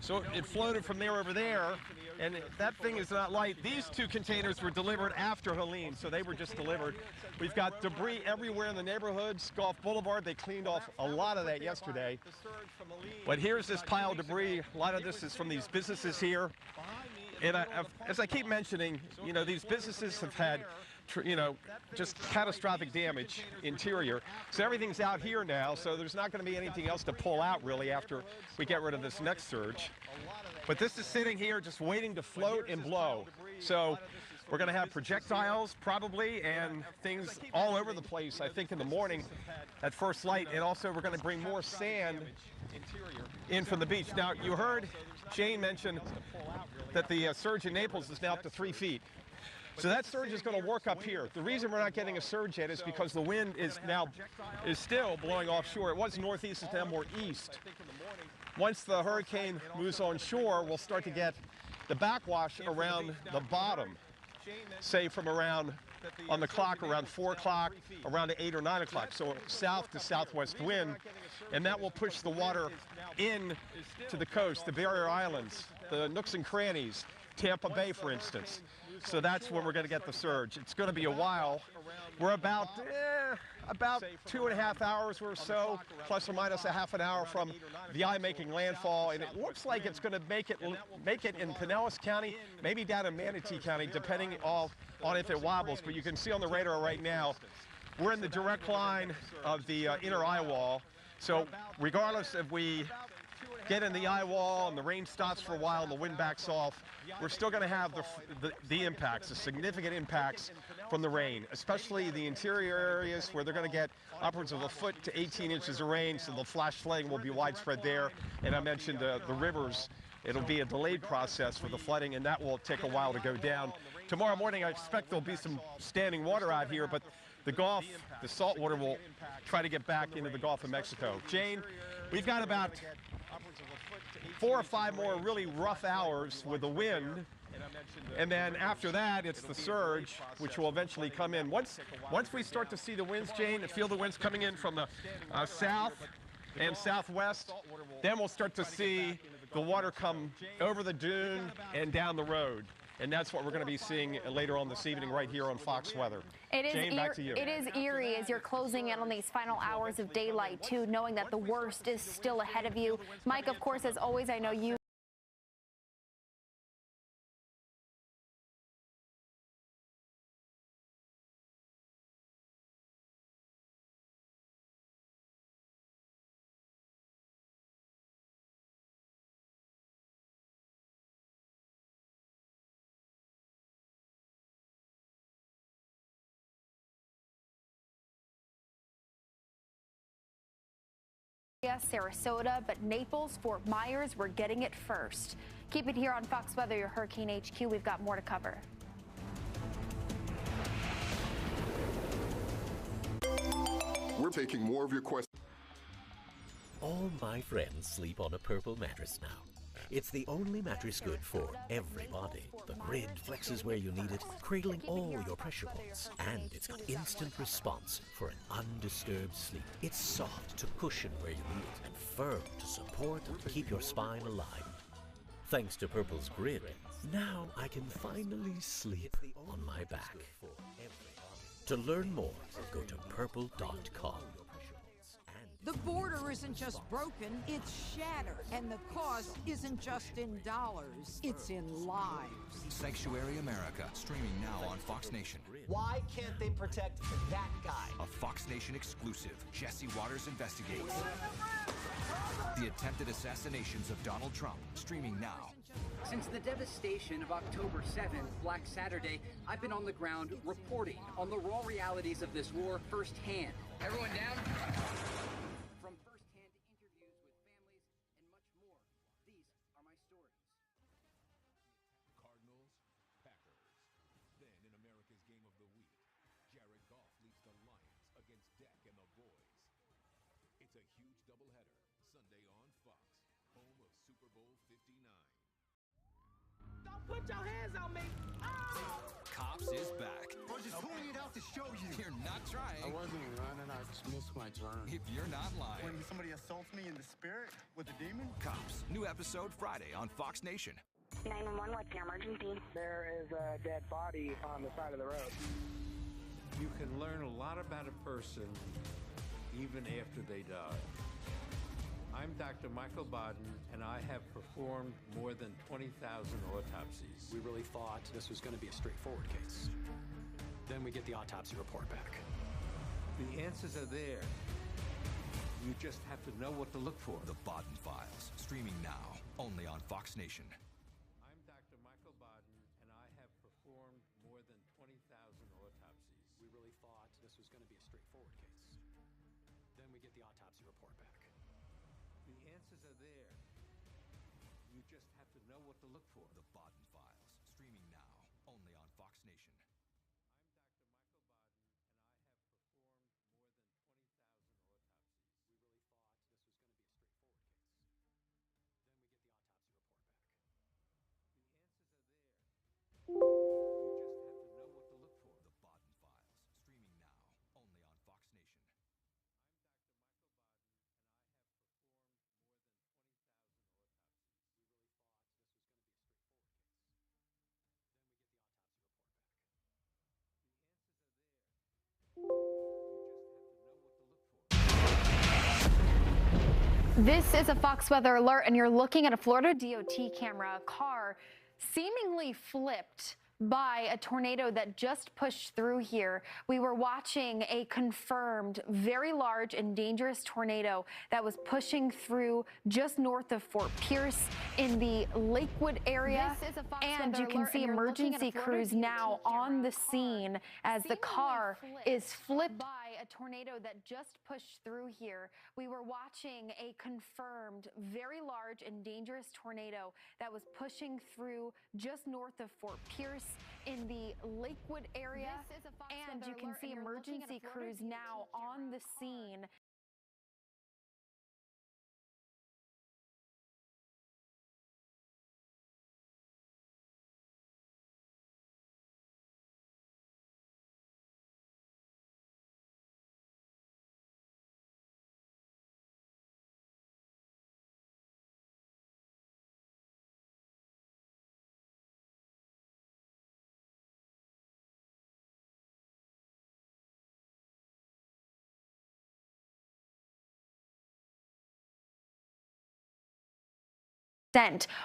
So it floated from there over there, and that thing is not light. These two containers were delivered after Helene, so they were just delivered. We've got debris everywhere in the neighborhoods. Gulf Boulevard, they cleaned off a lot of that yesterday. But here's this pile of debris. A lot of this is from these businesses here. And as I keep mentioning, you know, these businesses have had, you know, just catastrophic damage interior. So everything's out here now, so there's not going to be anything else to pull out really after we get rid of this next surge. But this is sitting here just waiting to float and blow. So we're going to have projectiles probably and things all over the place, I think, in the morning at first light. And also we're going to bring more sand in from the beach. Now, you heard Jane mention that the surge in Naples is now up to 3 feet. So that surge is going to work up here. The reason we're not getting a surge yet is because the wind is still blowing offshore. It was northeast, it's now more east. Once the hurricane moves on shore, we'll start to get the backwash around the bottom, say from around on the clock around 4 o'clock, around 8 or 9 o'clock. So south to southwest wind, and that will push the water in to the coast, the barrier islands, the nooks and crannies, Tampa Bay, for instance. So that's when we're going to get the surge. It's going to be a while. We're about 2.5 hours or so, plus or minus a half an hour from the eye making landfall, and it looks like it's going to make it in Pinellas County, maybe down in Manatee County, depending on if it wobbles. But you can see on the radar right now, we're in the direct line of the inner eye wall. So regardless if we get in the eye wall and the rain stops for a while and the wind backs off, we're still going to have the impacts, the significant impacts from the rain, especially the interior areas where they're going to get upwards of 1 foot to 18 inches of rain, so the flash flooding will be widespread there. And I mentioned the rivers. It'll be a delayed process for the flooding, and that will take a while to go down. Tomorrow morning, I expect there'll be some standing water out here, but the Gulf, the salt water will try to get back into the Gulf of Mexico. Jane, we've got about 4 or 5 more really rough hours with the wind, and then after that it's the surge, which will eventually come in. Once we start to see the winds, Jane, and feel the winds coming in from the south and southwest, then we'll start to see the water come over the dune and down the road. And that's what we're going to be seeing later on this evening right here on Fox Weather. Jane, back to you. It is eerie as you're closing in on these final hours of daylight, too, knowing that the worst is still ahead of you. Mike, of course, as always, I know you Sarasota, but Naples, Fort Myers, we're getting it first. Keep it here on Fox Weather, your Hurricane HQ. We've got more to cover. We're taking more of your questions. All my friends sleep on a Purple mattress now. It's the only mattress good for everybody. The grid flexes where you need it, cradling all your pressure points. And it's got instant response for an undisturbed sleep. It's soft to cushion where you need it, and firm to support and keep your spine aligned. Thanks to Purple's grid, now I can finally sleep on my back. To learn more, go to purple.com. The border isn't just broken, it's shattered. And the cost isn't just in dollars, it's in lives. Sanctuary America, streaming now on Fox Nation. Why can't they protect that guy? A Fox Nation exclusive. Jesse Waters investigates the attempted assassinations of Donald Trump, streaming now. Since the devastation of October 7th, Black Saturday, I've been on the ground reporting on the raw realities of this war firsthand. Everyone down? From firsthand interviews with families and much more, these are my stories. Cardinals, Packers. Then in America's game of the week, Jared Goff leads the Lions against Deck and the boys. It's a huge doubleheader, Sunday on Fox, home of Super Bowl 59. Don't put your hands on me! Oh! Cops is back. I was just pulling it out to show you. You're not trying. I wasn't running, I just missed my turn. If you're not lying. When somebody assaults me in the spirit with a demon? Cops, new episode Friday on Fox Nation. 911, what's your emergency? There is a dead body on the side of the road. You can learn a lot about a person even after they die. I'm Dr. Michael Baden, and I have performed more than 20,000 autopsies. We really thought this was going to be a straightforward case. Then we get the autopsy report back. The answers are there. You just have to know what to look for. The Baden Files, streaming now, only on Fox Nation. I'm Dr. Michael Baden, and I have performed more than 20,000 autopsies. We really thought this was going to be a straightforward case. Then we get the autopsy report back. The answers are there. You just have to know what to look for. The Baden Files, streaming now, only on Fox Nation. You just have to know what to look for. The Baden This is a Fox Weather Alert, and you're looking at a Florida DOT camera. A car seemingly flipped by a tornado that just pushed through here. We were watching a confirmed, very large and dangerous tornado that was pushing through just north of Fort Pierce in the Lakewood area. And you can see emergency crews now on the scene as the car is flipped by a tornado that just pushed through here. We were watching a confirmed, very large and dangerous tornado that was pushing through just north of Fort Pierce in the Lakewood area. And you can see emergency crews now on the scene.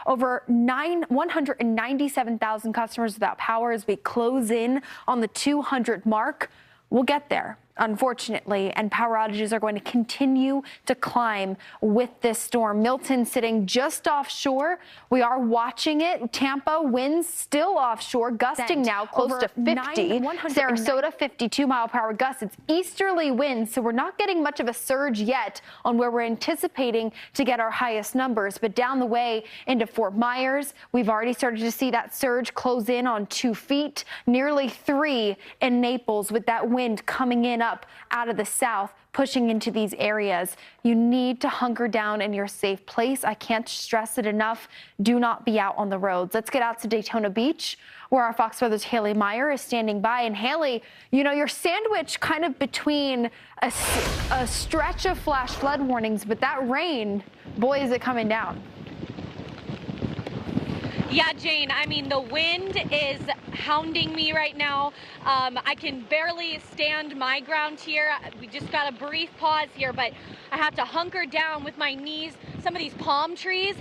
Over 197,000 customers without power as we close in on the 200 mark. We'll get there, unfortunately, and power outages are going to continue to climb with this storm. Milton sitting just offshore. We are watching it. Tampa winds still offshore, gusting now close to 50. Sarasota, 52-mile-per-hour gusts. It's easterly winds, so we're not getting much of a surge yet on where we're anticipating to get our highest numbers. But down the way into Fort Myers, we've already started to see that surge close in on 2 feet, nearly 3 in Naples with that wind coming in up out of the south, pushing into these areas. You need to hunker down in your safe place. I can't stress it enough. Do not be out on the roads. Let's get out to Daytona Beach, where our Fox Weather's Haley Meyer is standing by. And Haley, you know, you're sandwiched kind of between a stretch of flash flood warnings, but that rain, boy, is it coming down. Yeah, Jane, I mean, the wind is hounding me right now. I can barely stand my ground here. We just got a brief pause here, but I have to hunker down with my knees. Some of these palm trees.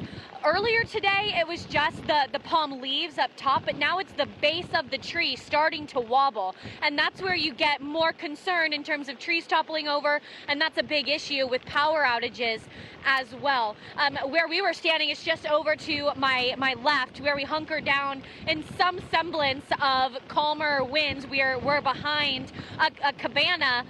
Earlier today, it was just the palm leaves up top, but now it's the base of the tree starting to wobble. And that's where you get more concern in terms of trees toppling over, and that's a big issue with power outages as well. Where we were standing is just over to my left, where we hunkered down in some semblance of calmer winds. We're behind a cabana.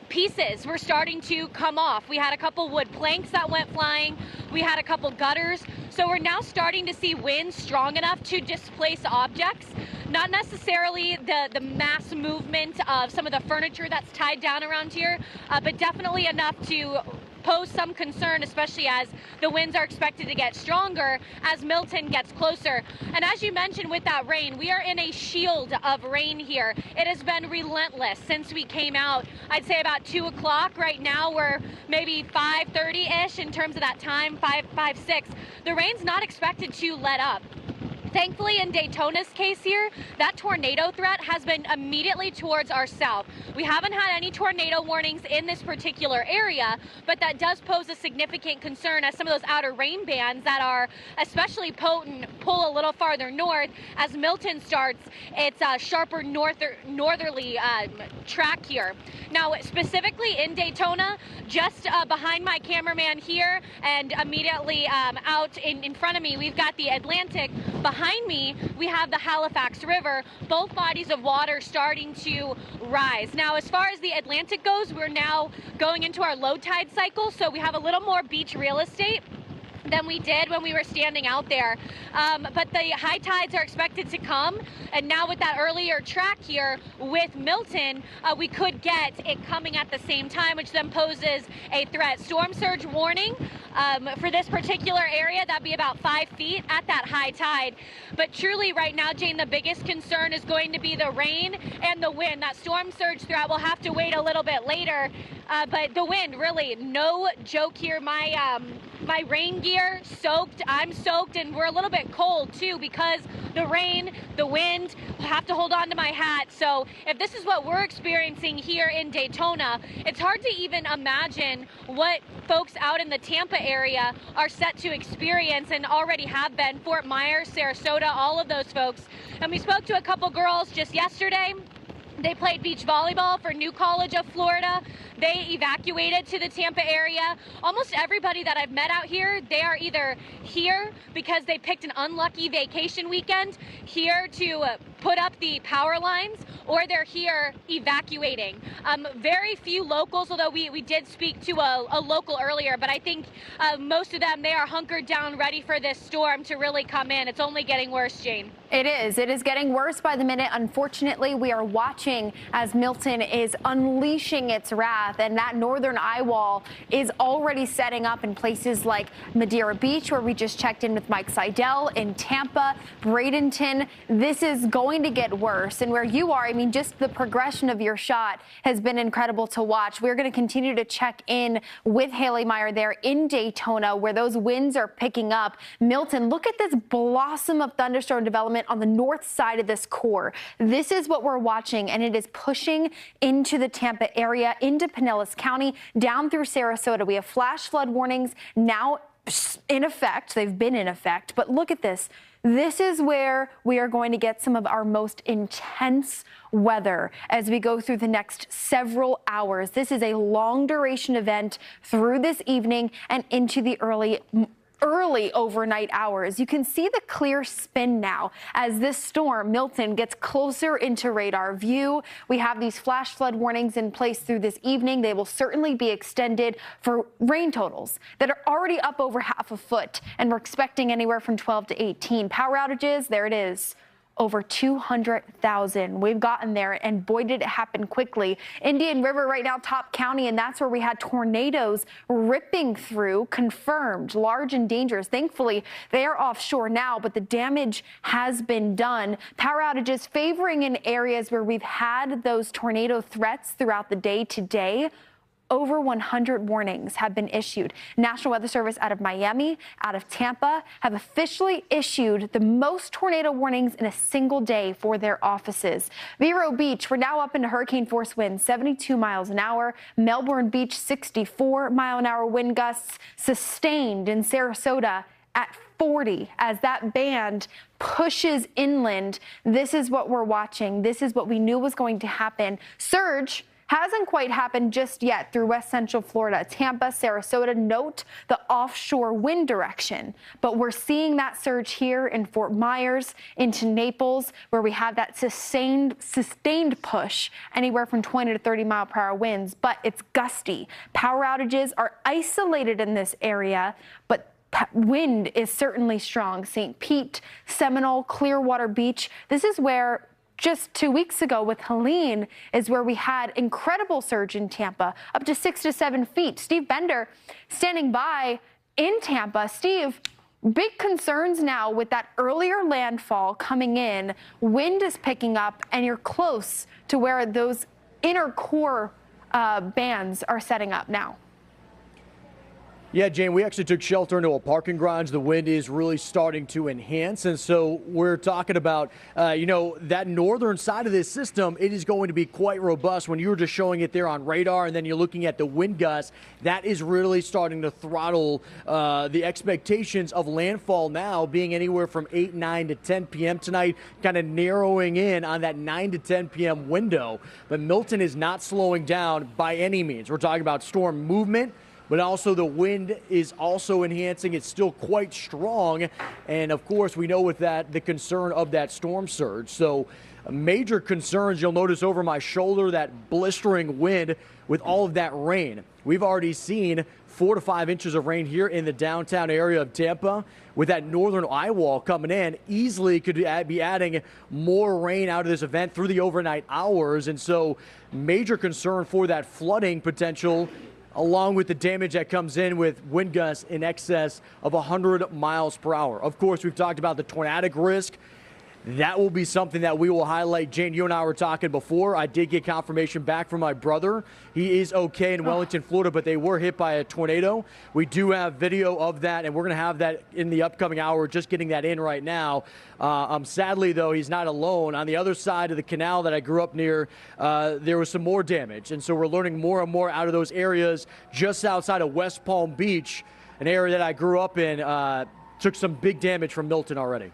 Pieces were starting to come off. We had a couple wood planks that went flying. We had a couple gutters. So we're now starting to see winds strong enough to displace objects. Not necessarily the mass movement of some of the furniture that's tied down around here, but definitely enough to pose some concern, especially as the winds are expected to get stronger as Milton gets closer. And as you mentioned with that rain, we are in a shield of rain here. It has been relentless since we came out. I'd say about 2 o'clock. Right now we're maybe 5:30-ish in terms of that time, 5, 6. The rain's not expected to let up. Thankfully, in Daytona's case here, that tornado threat has been immediately towards our south. We haven't had any tornado warnings in this particular area, but that does pose a significant concern as some of those outer rain bands that are especially potent pull a little farther north. As Milton starts its sharper northerly track here. Now, specifically in Daytona, just behind my cameraman here and immediately out in front of me, we've got the Atlantic. Behind me, we have the Halifax River, both bodies of water starting to rise. Now, as far as the Atlantic goes, we're now going into our low tide cycle, so we have a little more beach real estate than we did when we were standing out there. But the high tides are expected to come, and now with that earlier track here with Milton, we could get it coming at the same time, which then poses a threat. Storm surge warning for this particular area, that'd be about 5 feet at that high tide. But truly right now, Jane, the biggest concern is going to be the rain and the wind. That storm surge threat will have to wait a little bit later, but the wind, really no joke here. my rain gear soaked. I'm soaked, and we're a little bit cold too because the rain, the wind. I have to hold on to my hat. So if this is what we're experiencing here in Daytona, it's hard to even imagine what folks out in the Tampa area are set to experience and already have been. Fort Myers, Sarasota, all of those folks. And we spoke to a couple girls just yesterday. They played beach volleyball for New College of Florida. They evacuated to the Tampa area. Almost everybody that I've met out here, they are either here because they picked an unlucky vacation weekend, here to put up the power lines, or they're here evacuating. Very few locals, although we did speak to a local earlier, but I think most of them, they are hunkered down ready for this storm to really come in. It's only getting worse, Jane. It is. It is getting worse by the minute. Unfortunately, we are watching as Milton is unleashing its wrath, and that northern eye wall is already setting up in places like Madeira Beach, where we just checked in with Mike Seidel, in Tampa, Bradenton. This is going to get worse. And where you are, I mean, just the progression of your shot has been incredible to watch. We're going to continue to check in with Haley Meyer there in Daytona, where those winds are picking up. Milton, look at this blossom of thunderstorm development on the north side of this core. This is what we're watching, and it is pushing into the Tampa area, into Pinellas County, down through Sarasota. We have flash flood warnings now in effect. They've been in effect, but look at this. This is where we are going to get some of our most intense weather as we go through the next several hours. This is a long duration event through this evening and into the early overnight hours. You can see the clear spin now as this storm, Milton, gets closer into radar view. We have these flash flood warnings in place through this evening. They will certainly be extended for rain totals that are already up over half a foot, and we're expecting anywhere from 12 to 18. Power outages, there it is. Over 200,000. We've gotten there, and boy, did it happen quickly. Indian River right now, top county, and that's where we had tornadoes ripping through, confirmed, large and dangerous. Thankfully, they are offshore now, but the damage has been done. Power outages favoring in areas where we've had those tornado threats throughout the day today. Over 100 warnings have been issued. National Weather Service out of Miami, out of Tampa, have officially issued the most tornado warnings in a single day for their offices. Vero Beach, we're now up into hurricane force winds, 72 miles an hour. Melbourne Beach, 64-mile-an-hour wind gusts, sustained in Sarasota at 40 as that band pushes inland. This is what we're watching. This is what we knew was going to happen. Surge hasn't quite happened just yet through west central Florida, Tampa, Sarasota. Note the offshore wind direction, but we're seeing that surge here in Fort Myers into Naples, where we have that sustained push, anywhere from 20 to 30 mile per hour winds, but it's gusty. Power outages are isolated in this area, but wind is certainly strong. St. Pete, Seminole, Clearwater Beach. This is where just 2 weeks ago with Helene is where we had incredible surge in Tampa, up to 6 to 7 feet. Steve Bender standing by in Tampa. Steve, big concerns now with that earlier landfall coming in. Wind is picking up, and you're close to where those inner core bands are setting up now. Yeah, Jane, we actually took shelter into a parking garage. The wind is really starting to enhance. And so we're talking about, that northern side of this system. It is going to be quite robust. When you were just showing it there on radar, and then you're looking at the wind gusts, that is really starting to throttle the expectations of landfall now being anywhere from 8, 9 to 10 p.m. tonight, kind of narrowing in on that 9 to 10 p.m. window. But Milton is not slowing down by any means. We're talking about storm movement, but also the wind is also enhancing. It's still quite strong. And of course, we know with that, the concern of that storm surge. So major concerns. You'll notice over my shoulder that blistering wind with all of that rain. We've already seen 4 to 5 inches of rain here in the downtown area of Tampa. With that northern eye wall coming in, easily could be adding more rain out of this event through the overnight hours. And so major concern for that flooding potential, along with the damage that comes in with wind gusts in excess of 100 miles per hour. Of course, we've talked about the tornadic risk. that will be something that we will highlight. Jane, you and I were talking before. I did get confirmation back from my brother. He is okay in Wellington, Florida, but they were hit by a tornado. We do have video of that, and we're going to have that in the upcoming hour. We're just getting that in right now. Sadly, though, he's not alone. On the other side of the canal that I grew up near, there was some more damage, and so we're learning more and more out of those areas just outside of West Palm Beach, an area that I grew up in. Took some big damage from Milton already.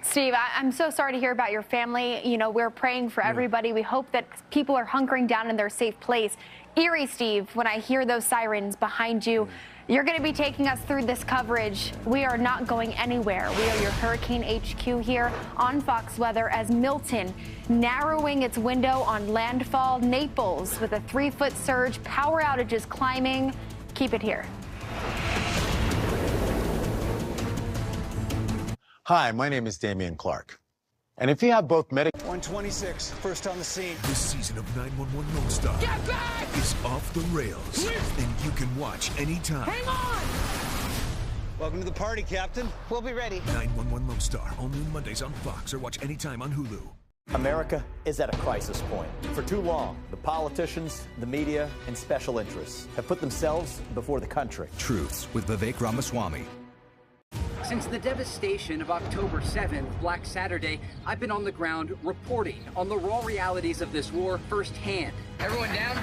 Steve, I'm so sorry to hear about your family. You know, we're praying for everybody. We hope that people are hunkering down in their safe place. Eerie, Steve, when I hear those sirens behind you, you're going to be taking us through this coverage. We are not going anywhere. We are your Hurricane HQ here on Fox Weather as Milton narrowing its window on landfall. Naples with a 3-foot surge. Power outages climbing. Keep it here. Hi, my name is Damian Clark. And if you have both medical... 126, first on the scene. This season of 911 Lone Star is off the rails, and you can watch anytime. Hang on! Welcome to the party, Captain. We'll be ready. 911 Lone Star, only Mondays on Fox, or watch anytime on Hulu. America is at a crisis point. For too long, the politicians, the media, and special interests have put themselves before the country. Truths with Vivek Ramaswamy. Since the devastation of October 7th, Black Saturday, I've been on the ground reporting on the raw realities of this war firsthand. Everyone down?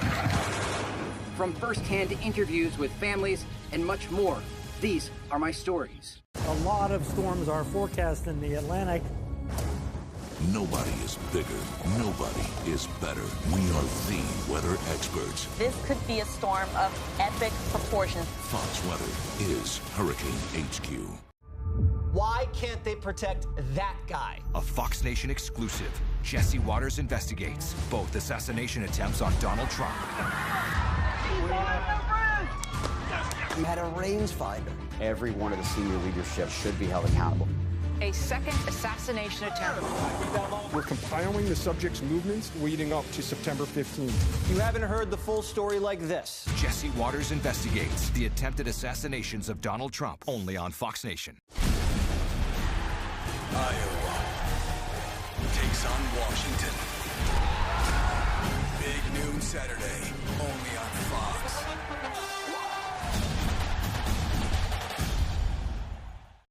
From firsthand interviews with families and much more, these are my stories. A lot of storms are forecast in the Atlantic. Nobody is bigger. Nobody is better. We are the weather experts. This could be a storm of epic proportions. Fox Weather is Hurricane HQ. Why can't they protect that guy? A Fox Nation exclusive. Jesse Waters investigates both assassination attempts on Donald Trump. You had a rangefinder. Every one of the senior leadership should be held accountable. A second assassination attempt. We're compiling the subject's movements leading up to September 15th. You haven't heard the full story like this. Jesse Waters investigates the attempted assassinations of Donald Trump, only on Fox Nation. Iowa takes on Washington. Big noon Saturday, only on Fox.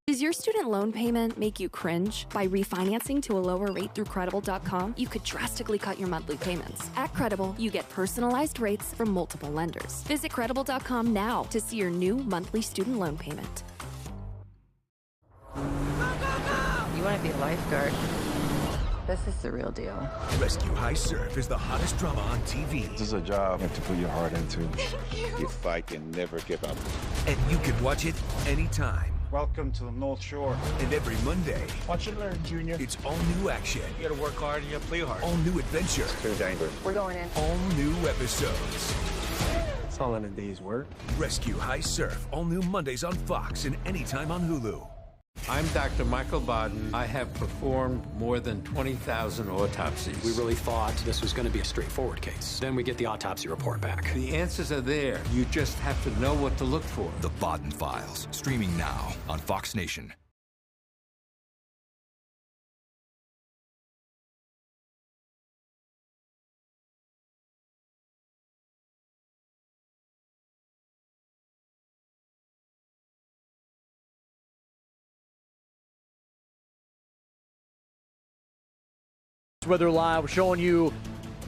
Does your student loan payment make you cringe? By refinancing to a lower rate through Credible.com, you could drastically cut your monthly payments. At Credible, you get personalized rates from multiple lenders. Visit Credible.com now to see your new monthly student loan payment. You want to be a lifeguard? This is the real deal. Rescue High Surf is the hottest drama on TV. This is a job you have to put your heart into. You fight and never give up. And you can watch it anytime. Welcome to the North Shore. And every Monday, Watch and learn, Junior. it's all new action. You gotta work hard and you gotta play hard. All new adventure. It's too dangerous. We're going in. All new episodes. It's all in a day's work. Rescue High Surf, all new Mondays on Fox and anytime on Hulu. I'm Dr. Michael Baden. I have performed more than 20,000 autopsies. We really thought this was going to be a straightforward case. Then we get the autopsy report back. The answers are there. You just have to know what to look for. The Baden Files, streaming now on Fox Nation. Weather Live, showing you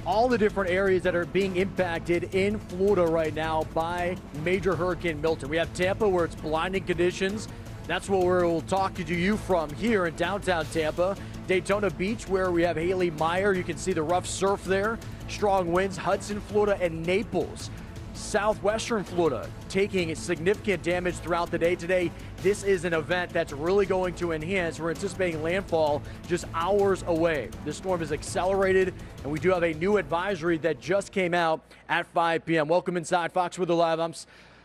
all the different areas that are being impacted in Florida right now by Major Hurricane Milton. We have Tampa, where it's blinding conditions. That's where we'll talk to you from here in downtown Tampa. Daytona Beach, where we have Haley Meyer. You can see the rough surf there. Strong winds, Hudson, Florida, and Naples. Southwestern Florida taking significant damage throughout the day today. This is an event that's really going to enhance. We're anticipating landfall just hours away. This storm is accelerated, and we do have a new advisory that just came out at 5 p.m. Welcome inside Fox Weather Live. I'm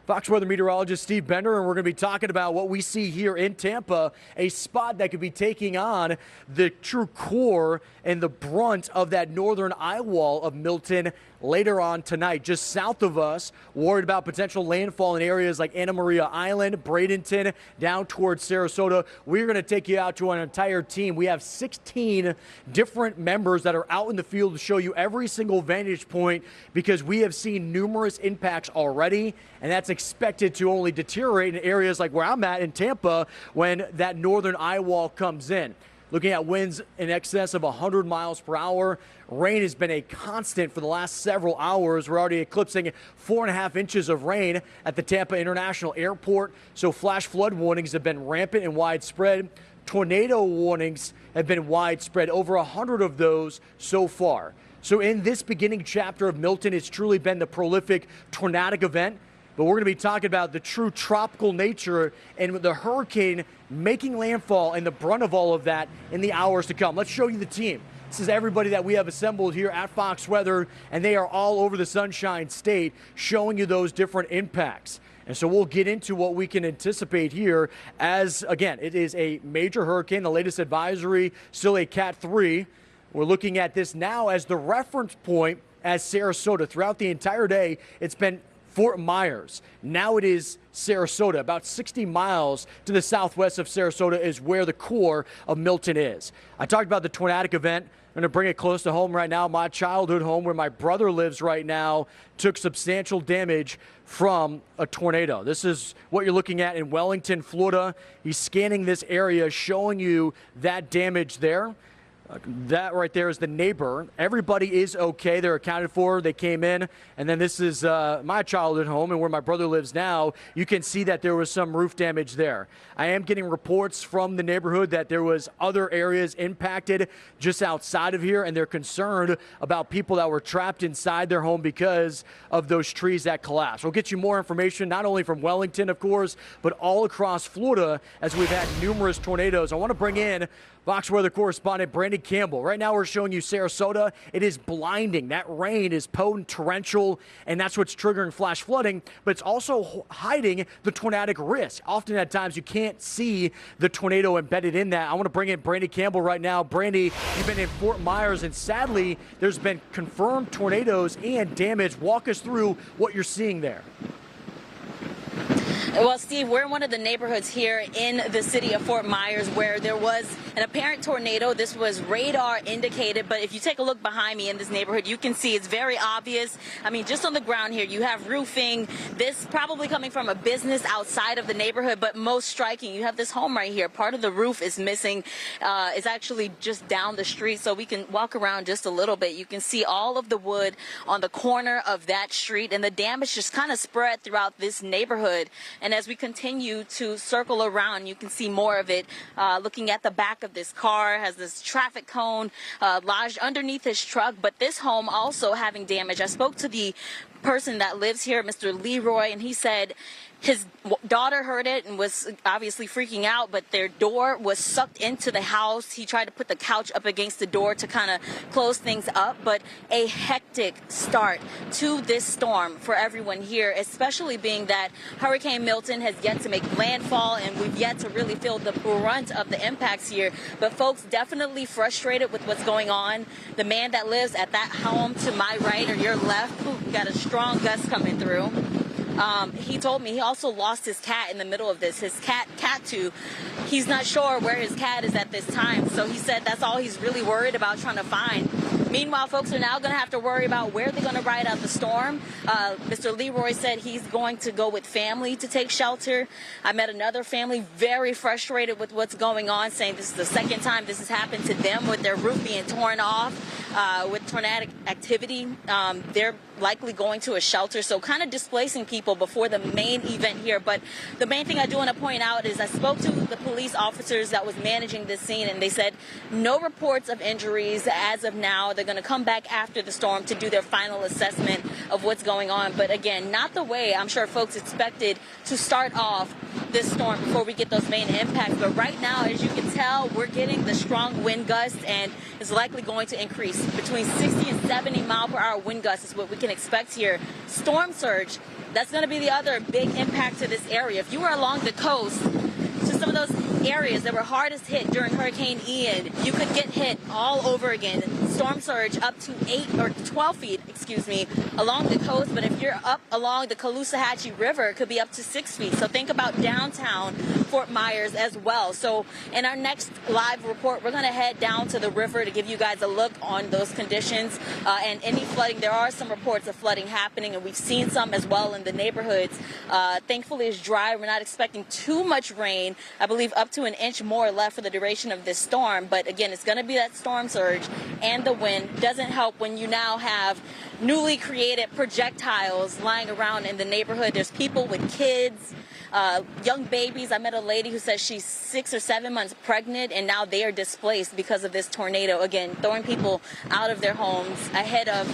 Fox Weather meteorologist Steve Bender, and we're going to be talking about what we see here in Tampa, a spot that could be taking on the true core and the brunt of that northern eye wall of Milton later on tonight. Just south of us, worried about potential landfall in areas like Anna Maria Island, Bradenton, down towards Sarasota. We're going to take you out to an entire team. We have 16 different members that are out in the field to show you every single vantage point, because we have seen numerous impacts already, and that's expected to only deteriorate in areas like where I'm at in Tampa when that northern eye wall comes in. Looking at winds in excess of 100 miles per hour. Rain has been a constant for the last several hours. We're already eclipsing 4.5 inches of rain at the Tampa International Airport. So flash flood warnings have been rampant and widespread. Tornado warnings have been widespread, over 100 of those so far. So in this beginning chapter of Milton, it's truly been the prolific tornadic event. But we're going to be talking about the true tropical nature and the hurricane making landfall and the brunt of all of that in the hours to come. Let's show you the team. This is everybody that we have assembled here at Fox Weather, and they are all over the Sunshine State showing you those different impacts. And so we'll get into what we can anticipate here as, again, it is a major hurricane. The latest advisory, still a Cat 3. We're looking at this now as the reference point as Sarasota. Throughout the entire day, it's been Fort Myers. Now it is Sarasota. About 60 miles to the southwest of Sarasota is where the core of Milton is. I talked about the tornadic event. I'm going to bring it close to home right now. My childhood home, where my brother lives right now, took substantial damage from a tornado. This is what you're looking at in Wellington, Florida. He's scanning this area, showing you that damage there. That right there is the neighbor. Everybody is okay. They're accounted for. They came in. And then this is my childhood home and where my brother lives now. You can see that there was some roof damage there. I am getting reports from the neighborhood that there was other areas impacted just outside of here, and they're concerned about people that were trapped inside their home because of those trees that collapsed. We'll get you more information, not only from Wellington, of course, but all across Florida, as we've had numerous tornadoes. I want to bring in Fox Weather correspondent Brandon Campbell. Right now we're showing you Sarasota. It is blinding. That rain is potent, torrential, and that's what's triggering flash flooding, but it's also hiding the tornadic risk. Often at times you can't see the tornado embedded in that. I want to bring in Brandon Campbell right now. Brandy, you've been in Fort Myers, and sadly there's been confirmed tornadoes and damage. Walk us through what you're seeing there. Well, Steve, we're in one of the neighborhoods here in the city of Fort Myers where there was an apparent tornado. This was radar indicated, but if you take a look behind me in this neighborhood, you can see it's very obvious. I mean, just on the ground here, you have roofing. This probably coming from a business outside of the neighborhood, but most striking, you have this home right here. Part of the roof is missing. It's actually just down the street, so we can walk around just a little bit. You can see all of the wood on the corner of that street, and the damage just kind of spread throughout this neighborhood. And as we continue to circle around, you can see more of it. Looking at the back of this car, has this traffic cone lodged underneath his truck, but this home also having damage. I spoke to the person that lives here, Mr. Leroy, and he said his daughter heard it and was obviously freaking out, but their door was sucked into the house. He tried to put the couch up against the door to kind of close things up, but a hectic start to this storm for everyone here, especially being that Hurricane Milton has yet to make landfall and we've yet to really feel the brunt of the impacts here. But folks definitely frustrated with what's going on. The man that lives at that home to my right or your left, who got a strong gust coming through. He told me he also lost his cat in the middle of this. His cat, Catu, he's not sure where his cat is at this time. So he said that's all he's really worried about trying to find. Meanwhile, folks are now going to have to worry about where they're going to ride out the storm. Mr. Leroy said he's going to go with family to take shelter. I met another family very frustrated with what's going on, saying this is the second time this has happened to them with their roof being torn off with tornadic activity. They're likely going to a shelter, so kind of displacing people before the main event here. But the main thing I do want to point out is I spoke to the police officers that was managing this scene, and they said no reports of injuries as of now. They're going to come back after the storm to do their final assessment of what's going on. But again, not the way I'm sure folks expected to start off this storm before we get those main impacts. But right now, as you can tell, we're getting the strong wind gusts, and it's likely going to increase. Between 60 and 70 mile per hour wind gusts is what we can expect here. Storm surge, that's going to be the other big impact to this area. If you were along the coast, to some of those areas that were hardest hit during Hurricane Ian, you could get hit all over again. storm surge up to 8 or 12 feet, along the coast. But if you're up along the Caloosahatchee River, it could be up to 6 feet. So think about downtown Fort Myers as well. So in our next live report, we're going to head down to the river to give you guys a look on those conditions and any flooding. There are some reports of flooding happening, and we've seen some as well in the neighborhoods. Thankfully, it's dry. We're not expecting too much rain. I believe up to an inch more left for the duration of this storm. But again, it's going to be that storm surge, and the wind doesn't help when you now have newly created projectiles lying around in the neighborhood. There's people with kids, young babies. I met a lady who says she's 6 or 7 months pregnant, and now they are displaced because of this tornado. Again, throwing people out of their homes ahead of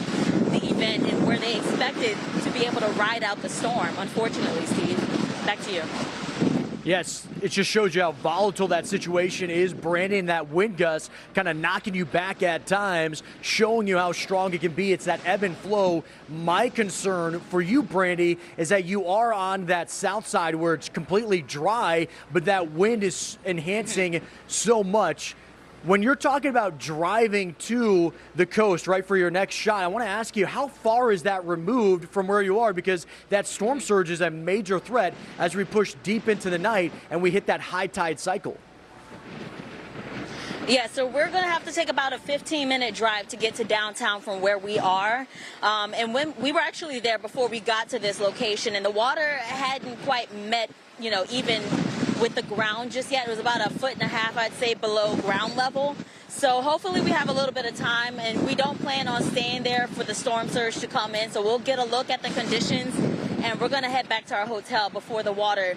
the event and where they expected to be able to ride out the storm. Unfortunately, Steve, back to you. Yes, it just shows you how volatile that situation is. Brandon, that wind gust kind of knocking you back at times, showing you how strong it can be. It's that ebb and flow. My concern for you, Brandy, is that you are on that south side where it's completely dry, but that wind is enhancing so much. When you're talking about driving to the coast, right, for your next shot, I want to ask you, how far is that removed from where you are? Because that storm surge is a major threat as we push deep into the night and we hit that high tide cycle. Yeah, so we're going to have to take about a 15-minute drive to get to downtown from where we are. And when we were actually there before we got to this location, and the water hadn't quite met, even with the ground just yet. It was about 1.5 feet, I'd say, below ground level. So hopefully we have a little bit of time, and we don't plan on staying there for the storm surge to come in. So we'll get a look at the conditions, and we're going to head back to our hotel before the water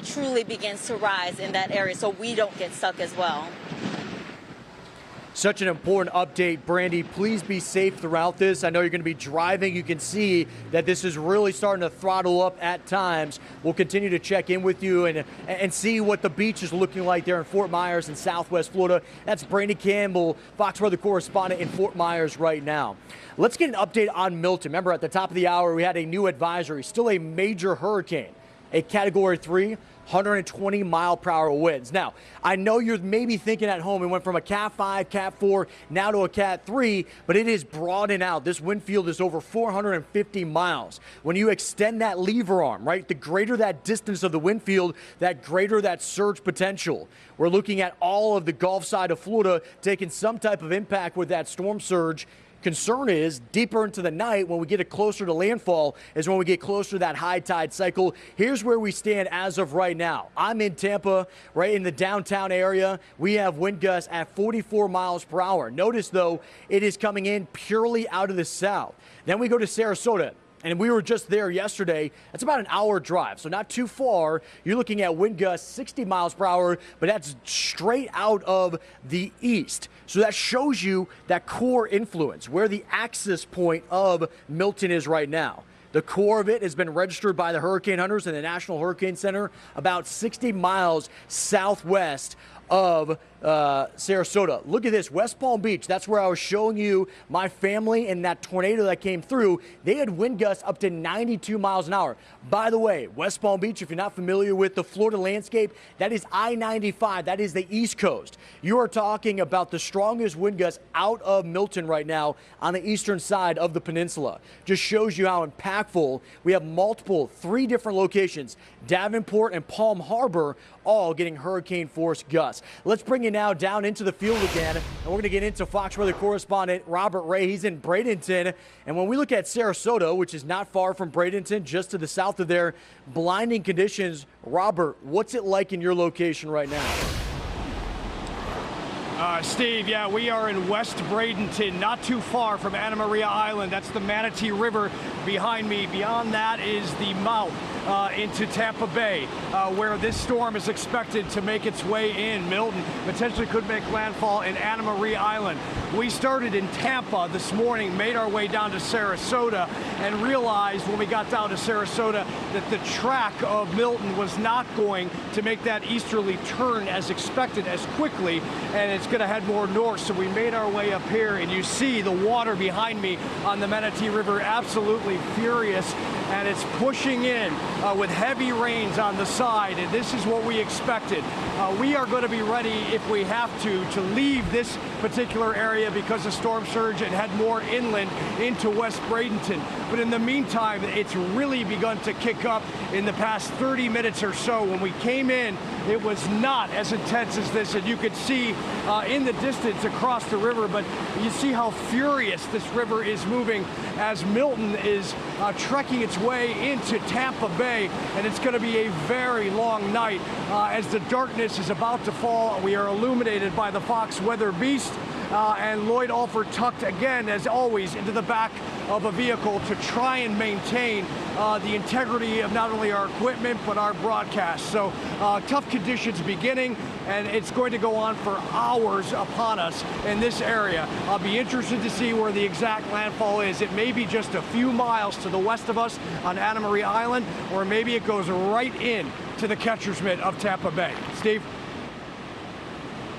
truly begins to rise in that area, so we don't get stuck as well. Such an important update, Brandy. Please be safe throughout this. I know you're going to be driving. You can see that this is really starting to throttle up at times. We'll continue to check in with you and see what the beach is looking like there in Fort Myers in Southwest Florida. That's Brandy Campbell, Fox Weather correspondent in Fort Myers right now. Let's get an update on Milton. Remember, at the top of the hour, we had a new advisory, still a major hurricane, a Category 3. 120-mile-per-hour winds. Now, I know you're maybe thinking at home, it went from a Cat 5, Cat 4, now to a Cat 3, but it is broadened out. This wind field is over 450 miles. When you extend that lever arm, right, the greater that distance of the wind field, that greater that surge potential. We're looking at all of the Gulf side of Florida taking some type of impact with that storm surge. Concern is deeper into the night, when we get it closer to landfall, is when we get closer to that high tide cycle. Here's where we stand as of right now. I'm in Tampa, right in the downtown area. We have wind gusts at 44 miles per hour. Notice, though, it is coming in purely out of the south. Then we go to Sarasota. And we were just there yesterday. That's about an hour drive, so not too far. You're looking at wind gusts 60 miles per hour, but that's straight out of the east. So that shows you that core influence, where the axis point of Milton is right now. The core of it has been registered by the hurricane hunters and the National Hurricane Center about 60 miles southwest of Sarasota. Look at this, West Palm Beach. That's where I was showing you my family and that tornado that came through. They had wind gusts up to 92 miles an hour. By the way, West Palm Beach, if you're not familiar with the Florida landscape, that is I-95. That is the East Coast. You are talking about the strongest wind gusts out of Milton right now on the eastern side of the peninsula. Just shows you how impactful. We have three different locations, Davenport and Palm Harbor, all getting hurricane force gusts. Let's bring you now down into the field again, and we're going to get into Fox Weather correspondent Robert Ray. He's in Bradenton, and when we look at Sarasota, which is not far from Bradenton, just to the south of there, blinding conditions. Robert, what's it like in your location right now? Steve, yeah, we are in West Bradenton, not too far from Anna Maria Island. That's the Manatee River behind me. Beyond that is the mouth into Tampa Bay, where this storm is expected to make its way in. Milton potentially could make landfall in Anna Maria Island. We started in Tampa this morning, made our way down to Sarasota, and realized when we got down to Sarasota that the track of Milton was not going to make that easterly turn as expected as quickly, and it's going to head more north. So we made our way up here, and you see the water behind me on the Manatee River absolutely furious. and it's pushing in with heavy rains on the side, and this is what we expected. We are going to be ready if we have to leave this particular area because of storm surge and head more inland into West Bradenton. But in the meantime, it's really begun to kick up in the past 30 minutes or so. When we came in, it was not as intense as this, and you could see in the distance across the river, but you see how furious this river is moving as Milton is trekking its way into Tampa Bay, and it's going to be a very long night as the darkness is about to fall. We are illuminated by the Fox Weather Beast, and Lloyd Alford tucked again, as always, into the back of a vehicle to try and maintain the integrity of not only our equipment but our broadcast. So tough conditions beginning, and it's going to go on for hours upon us in this area. I'll be interested to see where the exact landfall is. It may be just a few miles to the west of us on Anna Maria Island, or maybe it goes right in to the catcher's mitt of Tampa Bay. Steve?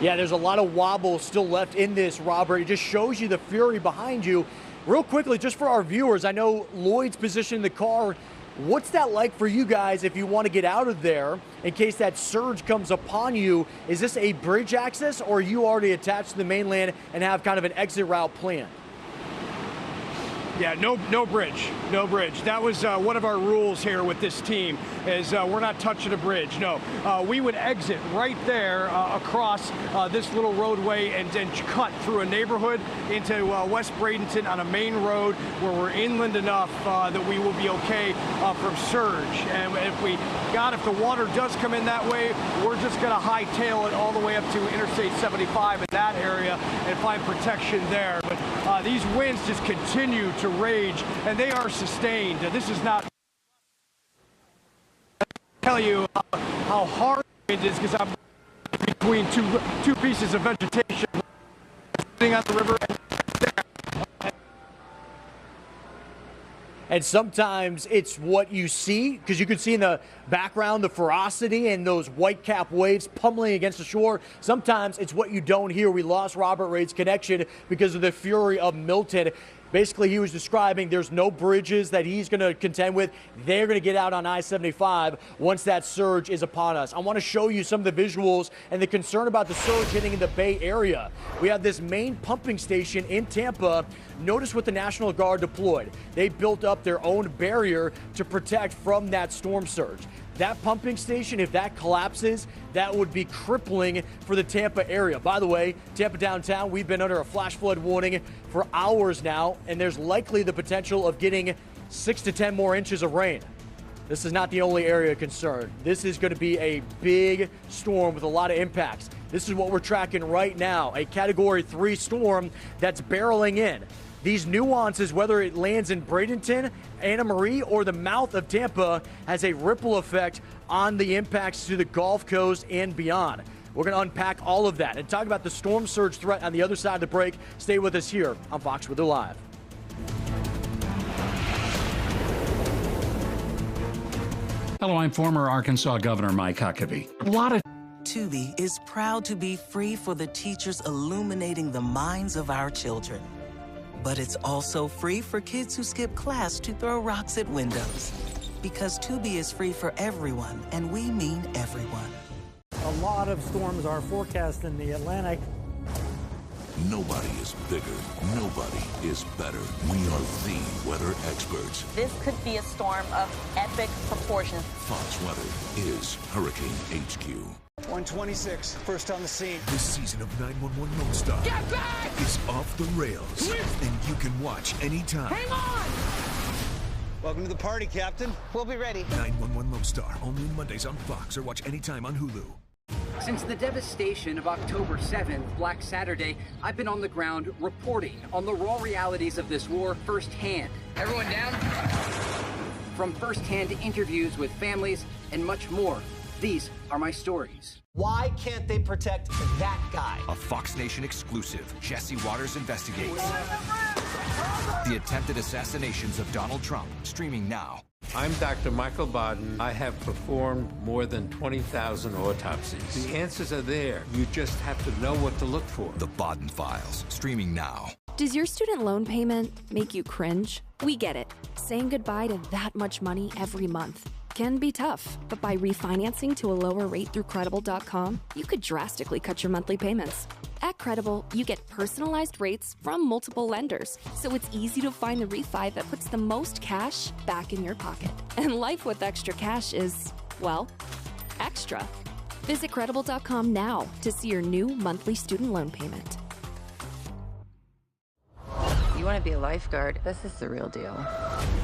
Yeah, there's a lot of wobble still left in this, Robert. It just shows you the fury behind you. Real quickly, just for our viewers, I know Lloyd's positioned the car. What's that like for you guys if you want to get out of there in case that surge comes upon you? Is this a bridge access, or are you already attached to the mainland and have kind of an exit route planned? Yeah, no bridge, no bridge. That was one of our rules here with this team, is we're not touching a bridge. No, we would exit right there across this little roadway and then cut through a neighborhood into West Bradenton on a main road where we're inland enough that we will be okay from surge. And if the water does come in that way, we're just going to hightail it all the way up to Interstate 75 in that area and find protection there. But these winds just continue to rage, and they are sustained. This is not tell you how hard it is, because I'm between two pieces of vegetation sitting on the river. And sometimes it's what you see, because you can see in the background the ferocity and those white cap waves pummeling against the shore. Sometimes it's what you don't hear. We lost Robert Raid's connection because of the fury of Milton. Basically, he was describing there's no bridges that he's going to contend with. They're going to get out on I-75 once that surge is upon us. I want to show you some of the visuals and the concern about the surge hitting in the Bay Area. We have this main pumping station in Tampa. Notice what the National Guard deployed. They built up their own barrier to protect from that storm surge. That pumping station, if that collapses, that would be crippling for the Tampa area. By the way, Tampa downtown, we've been under a flash flood warning for hours now, and there's likely the potential of getting 6 to 10 more inches of rain. This is not the only area of concern. This is going to be a big storm with a lot of impacts. This is what we're tracking right now, a Category 3 storm that's barreling in. These nuances, whether it lands in Bradenton, Anna Maria, or the mouth of Tampa, has a ripple effect on the impacts to the Gulf Coast and beyond. We're going to unpack all of that and talk about the storm surge threat on the other side of the break. Stay with us here on Fox Weather Live. Hello, I'm former Arkansas Governor Mike Huckabee. Tubi is proud to be free for the teachers illuminating the minds of our children. But it's also free for kids who skip class to throw rocks at windows. Because Tubi is free for everyone, and we mean everyone. A lot of storms are forecast in the Atlantic. Nobody is bigger. Nobody is better. We are the weather experts. This could be a storm of epic proportions. Fox Weather is Hurricane HQ. 126, first on the scene. This season of 911 Lone Star is off the rails, and you can watch anytime. Hang on! Welcome to the party, Captain. We'll be ready. 911 Lone Star, only Mondays on Fox, or watch anytime on Hulu. Since the devastation of October 7th, Black Saturday, I've been on the ground reporting on the raw realities of this war firsthand. Everyone down? From firsthand interviews with families and much more, these are my stories. Why can't they protect that guy? A Fox Nation exclusive. Jesse Waters investigates the attempted assassinations of Donald Trump, streaming now. I'm Dr. Michael Baden. I have performed more than 20,000 autopsies. The answers are there. You just have to know what to look for. The Baden Files, streaming now. Does your student loan payment make you cringe? We get it. Saying goodbye to that much money every month can be tough, but by refinancing to a lower rate through Credible.com, you could drastically cut your monthly payments. At Credible, you get personalized rates from multiple lenders, so it's easy to find the refi that puts the most cash back in your pocket. And life with extra cash is, well, extra. Visit Credible.com now to see your new monthly student loan payment. You want to be a lifeguard? This is the real deal.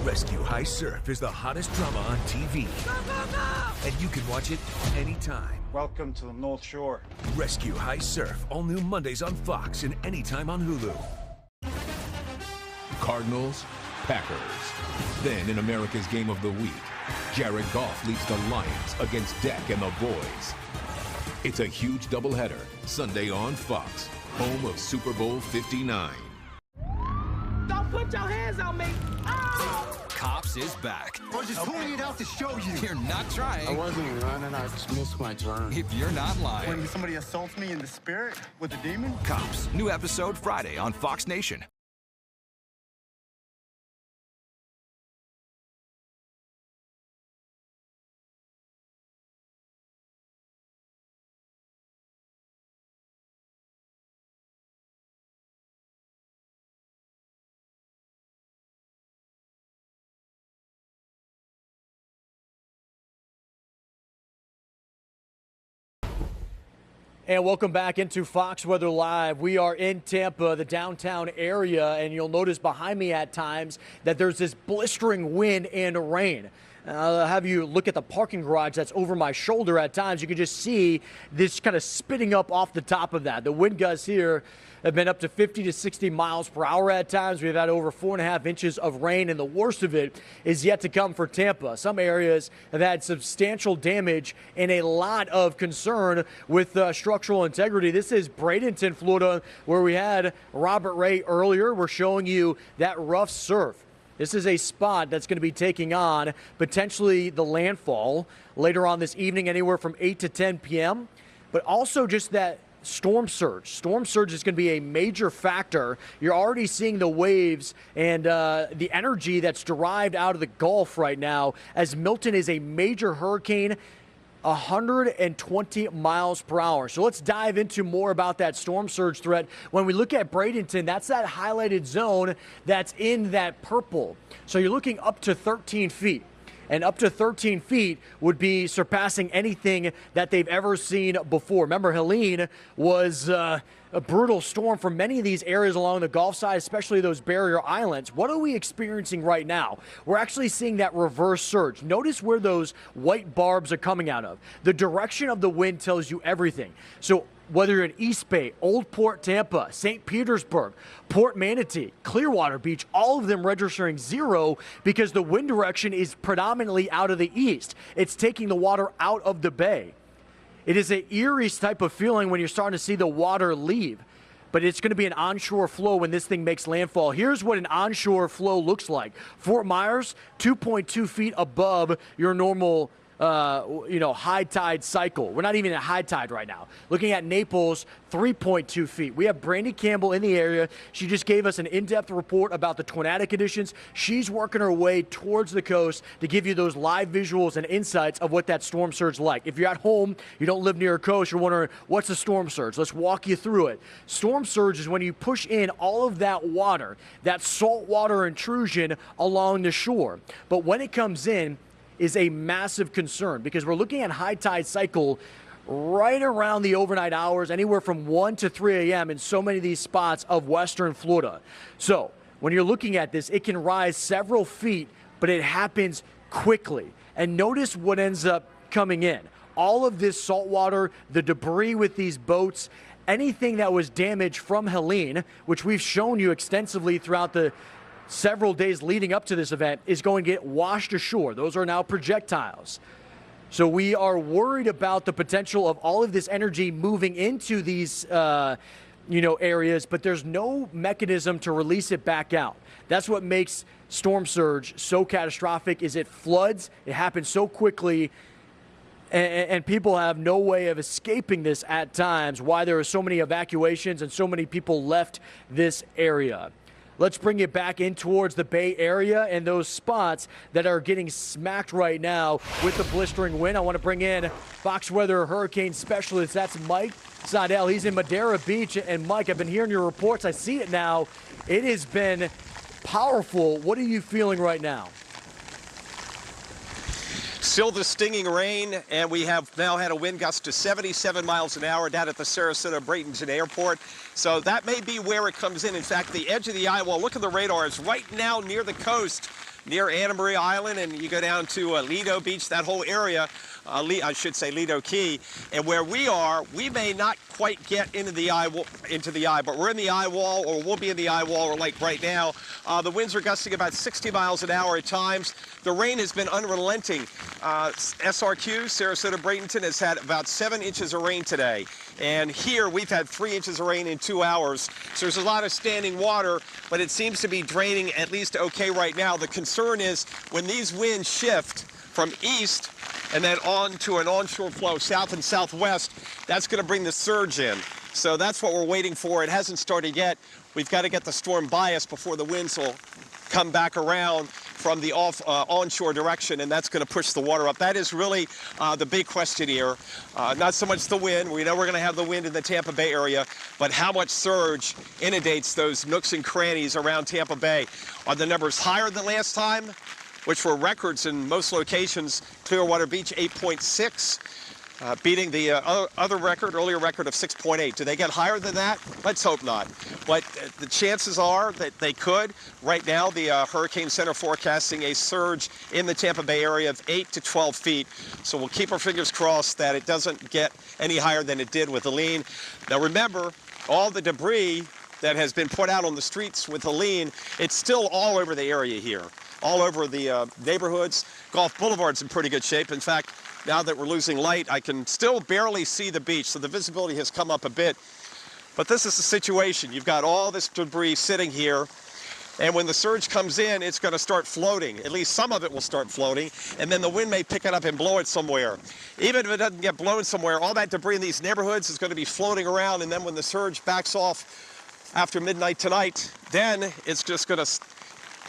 Rescue High Surf is the hottest drama on TV. Go, go, go! And you can watch it anytime. Welcome to the North Shore. Rescue High Surf, all new Mondays on Fox and anytime on Hulu. Cardinals, Packers. Then in America's Game of the Week, Jared Goff leads the Lions against Deck and the boys. It's a huge doubleheader, Sunday on Fox, home of Super Bowl 59. Don't put your hands on me! Oh! Cops is back. I was just pulling it out to show you. You're not trying. I wasn't running, I just missed my turn. If you're not lying. When somebody assaults me in the spirit with a demon? Cops, new episode Friday on Fox Nation. And welcome back into Fox Weather Live. We are in Tampa, the downtown area, and you'll notice behind me at times that there's this blistering wind and rain. I'll have you look at the parking garage that's over my shoulder at times. You can just see this kind of spitting up off the top of that. The wind gusts here have been up to 50 to 60 miles per hour at times. We've had over 4.5 inches of rain, and the worst of it is yet to come for Tampa. Some areas have had substantial damage and a lot of concern with structural integrity. This is Bradenton, Florida, where we had Robert Ray earlier. We're showing you that rough surf. This is a spot that's going to be taking on potentially the landfall later on this evening, anywhere from 8 to 10 p.m., but also just that storm surge. Storm surge is going to be a major factor. You're already seeing the waves and the energy that's derived out of the Gulf right now, as Milton is a major hurricane, 120 miles per hour. So let's dive into more about that storm surge threat. When we look at Bradenton, that's that highlighted zone that's in that purple. So you're looking up to 13 feet. And up to 13 feet would be surpassing anything that they've ever seen before. Remember, Helene was a brutal storm for many of these areas along the Gulf side, especially those barrier islands. What are we experiencing right now? We're actually seeing that reverse surge. Notice where those white barbs are coming out of. The direction of the wind tells you everything. So whether you're in East Bay, Old Port Tampa, St. Petersburg, Port Manatee, Clearwater Beach, all of them registering 0 because the wind direction is predominantly out of the east. It's taking the water out of the bay. It is an eerie type of feeling when you're starting to see the water leave, but it's going to be an onshore flow when this thing makes landfall. Here's what an onshore flow looks like. Fort Myers, 2.2 feet above your normal high tide cycle. We're not even at high tide right now. Looking at Naples, 3.2 feet. We have Brandy Campbell in the area. She just gave us an in-depth report about the tornadic conditions. She's working her way towards the coast to give you those live visuals and insights of what that storm surge like. If you're at home, you don't live near a coast, you're wondering, what's a storm surge? Let's walk you through it. Storm surge is when you push in all of that water, that salt water intrusion along the shore. But when it comes in, is a massive concern because we're looking at high tide cycle right around the overnight hours, anywhere from 1 to 3 a.m. in so many of these spots of western Florida. So when you're looking at this, it can rise several feet, but it happens quickly. And notice what ends up coming in. All of this salt water, the debris with these boats, anything that was damaged from Helene, which we've shown you extensively throughout the several days leading up to this event, is going to get washed ashore. Those are now projectiles. So we are worried about the potential of all of this energy moving into these areas, but there's no mechanism to release it back out. That's what makes storm surge so catastrophic, is it floods, it happens so quickly, And people have no way of escaping this at times, why there are so many evacuations and so many people left this area. Let's bring it back in towards the Bay Area and those spots that are getting smacked right now with the blistering wind. I want to bring in Fox Weather Hurricane Specialist. That's Mike Seidel. He's in Madeira Beach. And Mike, I've been hearing your reports. I see it now. It has been powerful. What are you feeling right now? Still the stinging rain, and we have now had a wind gust to 77 miles an hour down at the Sarasota-Bradenton Airport. So that may be where it comes in. In fact, the edge of the eye wall, look at the radar, is right now near the coast, near Anna Maria Island, and you go down to Lido Beach, that whole area, I should say Lido Key. And where we are, we may not quite get into the eye, but we're in the eye wall, or we'll be in the eye wall, or like right now. The winds are gusting about 60 miles an hour at times. The rain has been unrelenting. SRQ, Sarasota-Bradenton, has had about 7 inches of rain today. And here we've had 3 inches of rain in 2 hours. So there's a lot of standing water, but it seems to be draining at least okay right now. The concern is when these winds shift from east and then on to an onshore flow south and southwest, that's going to bring the surge in. So that's what we're waiting for. It hasn't started yet. We've got to get the storm bias before the winds will come back around from the onshore direction, and that's going to push the water up. That is really the big question here. Not so much the wind. We know we're going to have the wind in the Tampa Bay area, but how much surge inundates those nooks and crannies around Tampa Bay? Are the numbers higher than last time, which were records in most locations? Clearwater Beach, 8.6. Beating the earlier record of 6.8. Do they get higher than that? Let's hope not. But the chances are that they could. Right now, the Hurricane Center forecasting a surge in the Tampa Bay area of 8 to 12 feet. So we'll keep our fingers crossed that it doesn't get any higher than it did with Helene. Now remember, all the debris that has been put out on the streets with Helene, it's still all over the area here. All over the neighborhoods. Gulf Boulevard's in pretty good shape. In fact, now that we're losing light, I can still barely see the beach, so the visibility has come up a bit. But this is the situation. You've got all this debris sitting here, and when the surge comes in, it's going to start floating. At least some of it will start floating, and then the wind may pick it up and blow it somewhere. Even if it doesn't get blown somewhere, all that debris in these neighborhoods is going to be floating around, and then when the surge backs off after midnight tonight, then it's just going to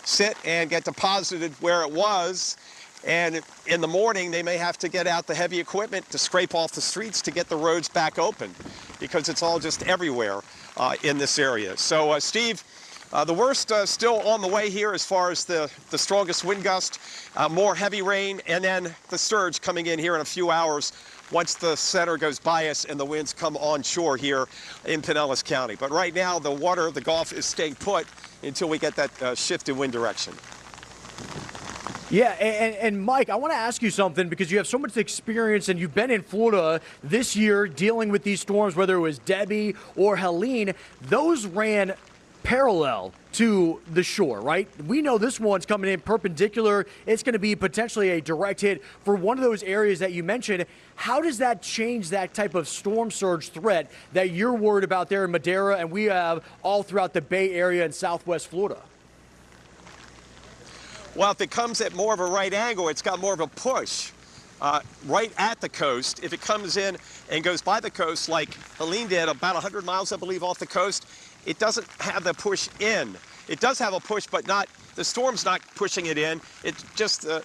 sit and get deposited where it was. And in the morning, they may have to get out the heavy equipment to scrape off the streets to get the roads back open, because it's all just everywhere in this area. So, Steve, the worst still on the way here as far as the strongest wind gust, more heavy rain, and then the surge coming in here in a few hours once the center goes by us and the winds come onshore here in Pinellas County. But right now, the water, the Gulf, is staying put until we get that shift in wind direction. Yeah, and Mike, I want to ask you something, because you have so much experience and you've been in Florida this year dealing with these storms, whether it was Debbie or Helene. Those ran parallel to the shore, right? We know this one's coming in perpendicular. It's going to be potentially a direct hit for one of those areas that you mentioned. How does that change that type of storm surge threat that you're worried about there in Madeira and we have all throughout the Bay Area and Southwest Florida? Well, if it comes at more of a right angle, it's got more of a push right at the coast. If it comes in and goes by the coast like Helene did, about 100 miles, I believe, off the coast, it doesn't have the push in. It does have a push, but not, the storm's not pushing it in. It's just the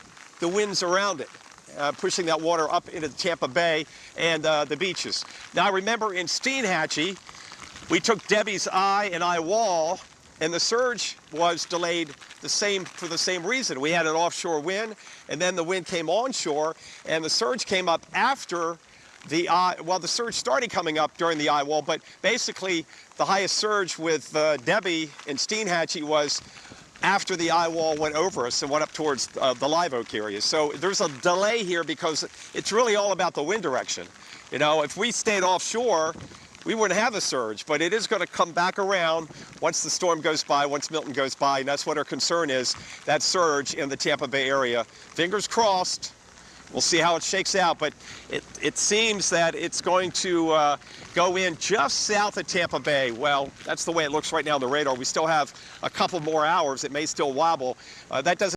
winds around it, pushing that water up into Tampa Bay and the beaches. Now, remember in Steinhatchee, we took Debbie's eye and eye wall, and the surge was delayed for the same reason. We had an offshore wind, and then the wind came onshore, and the surge came up after the eye. Well, the surge started coming up during the eye wall, but basically the highest surge with Debbie and Steinhatchee was after the eye wall went over us and went up towards the Live Oak area. So there's a delay here because it's really all about the wind direction. You know, if we stayed offshore, we wouldn't have a surge, but it is going to come back around once the storm goes by, once Milton goes by, and that's what our concern is, that surge in the Tampa Bay area. Fingers crossed. We'll see how it shakes out, but it seems that it's going to go in just south of Tampa Bay. Well, that's the way it looks right now on the radar. We still have a couple more hours. It may still wobble. That doesn't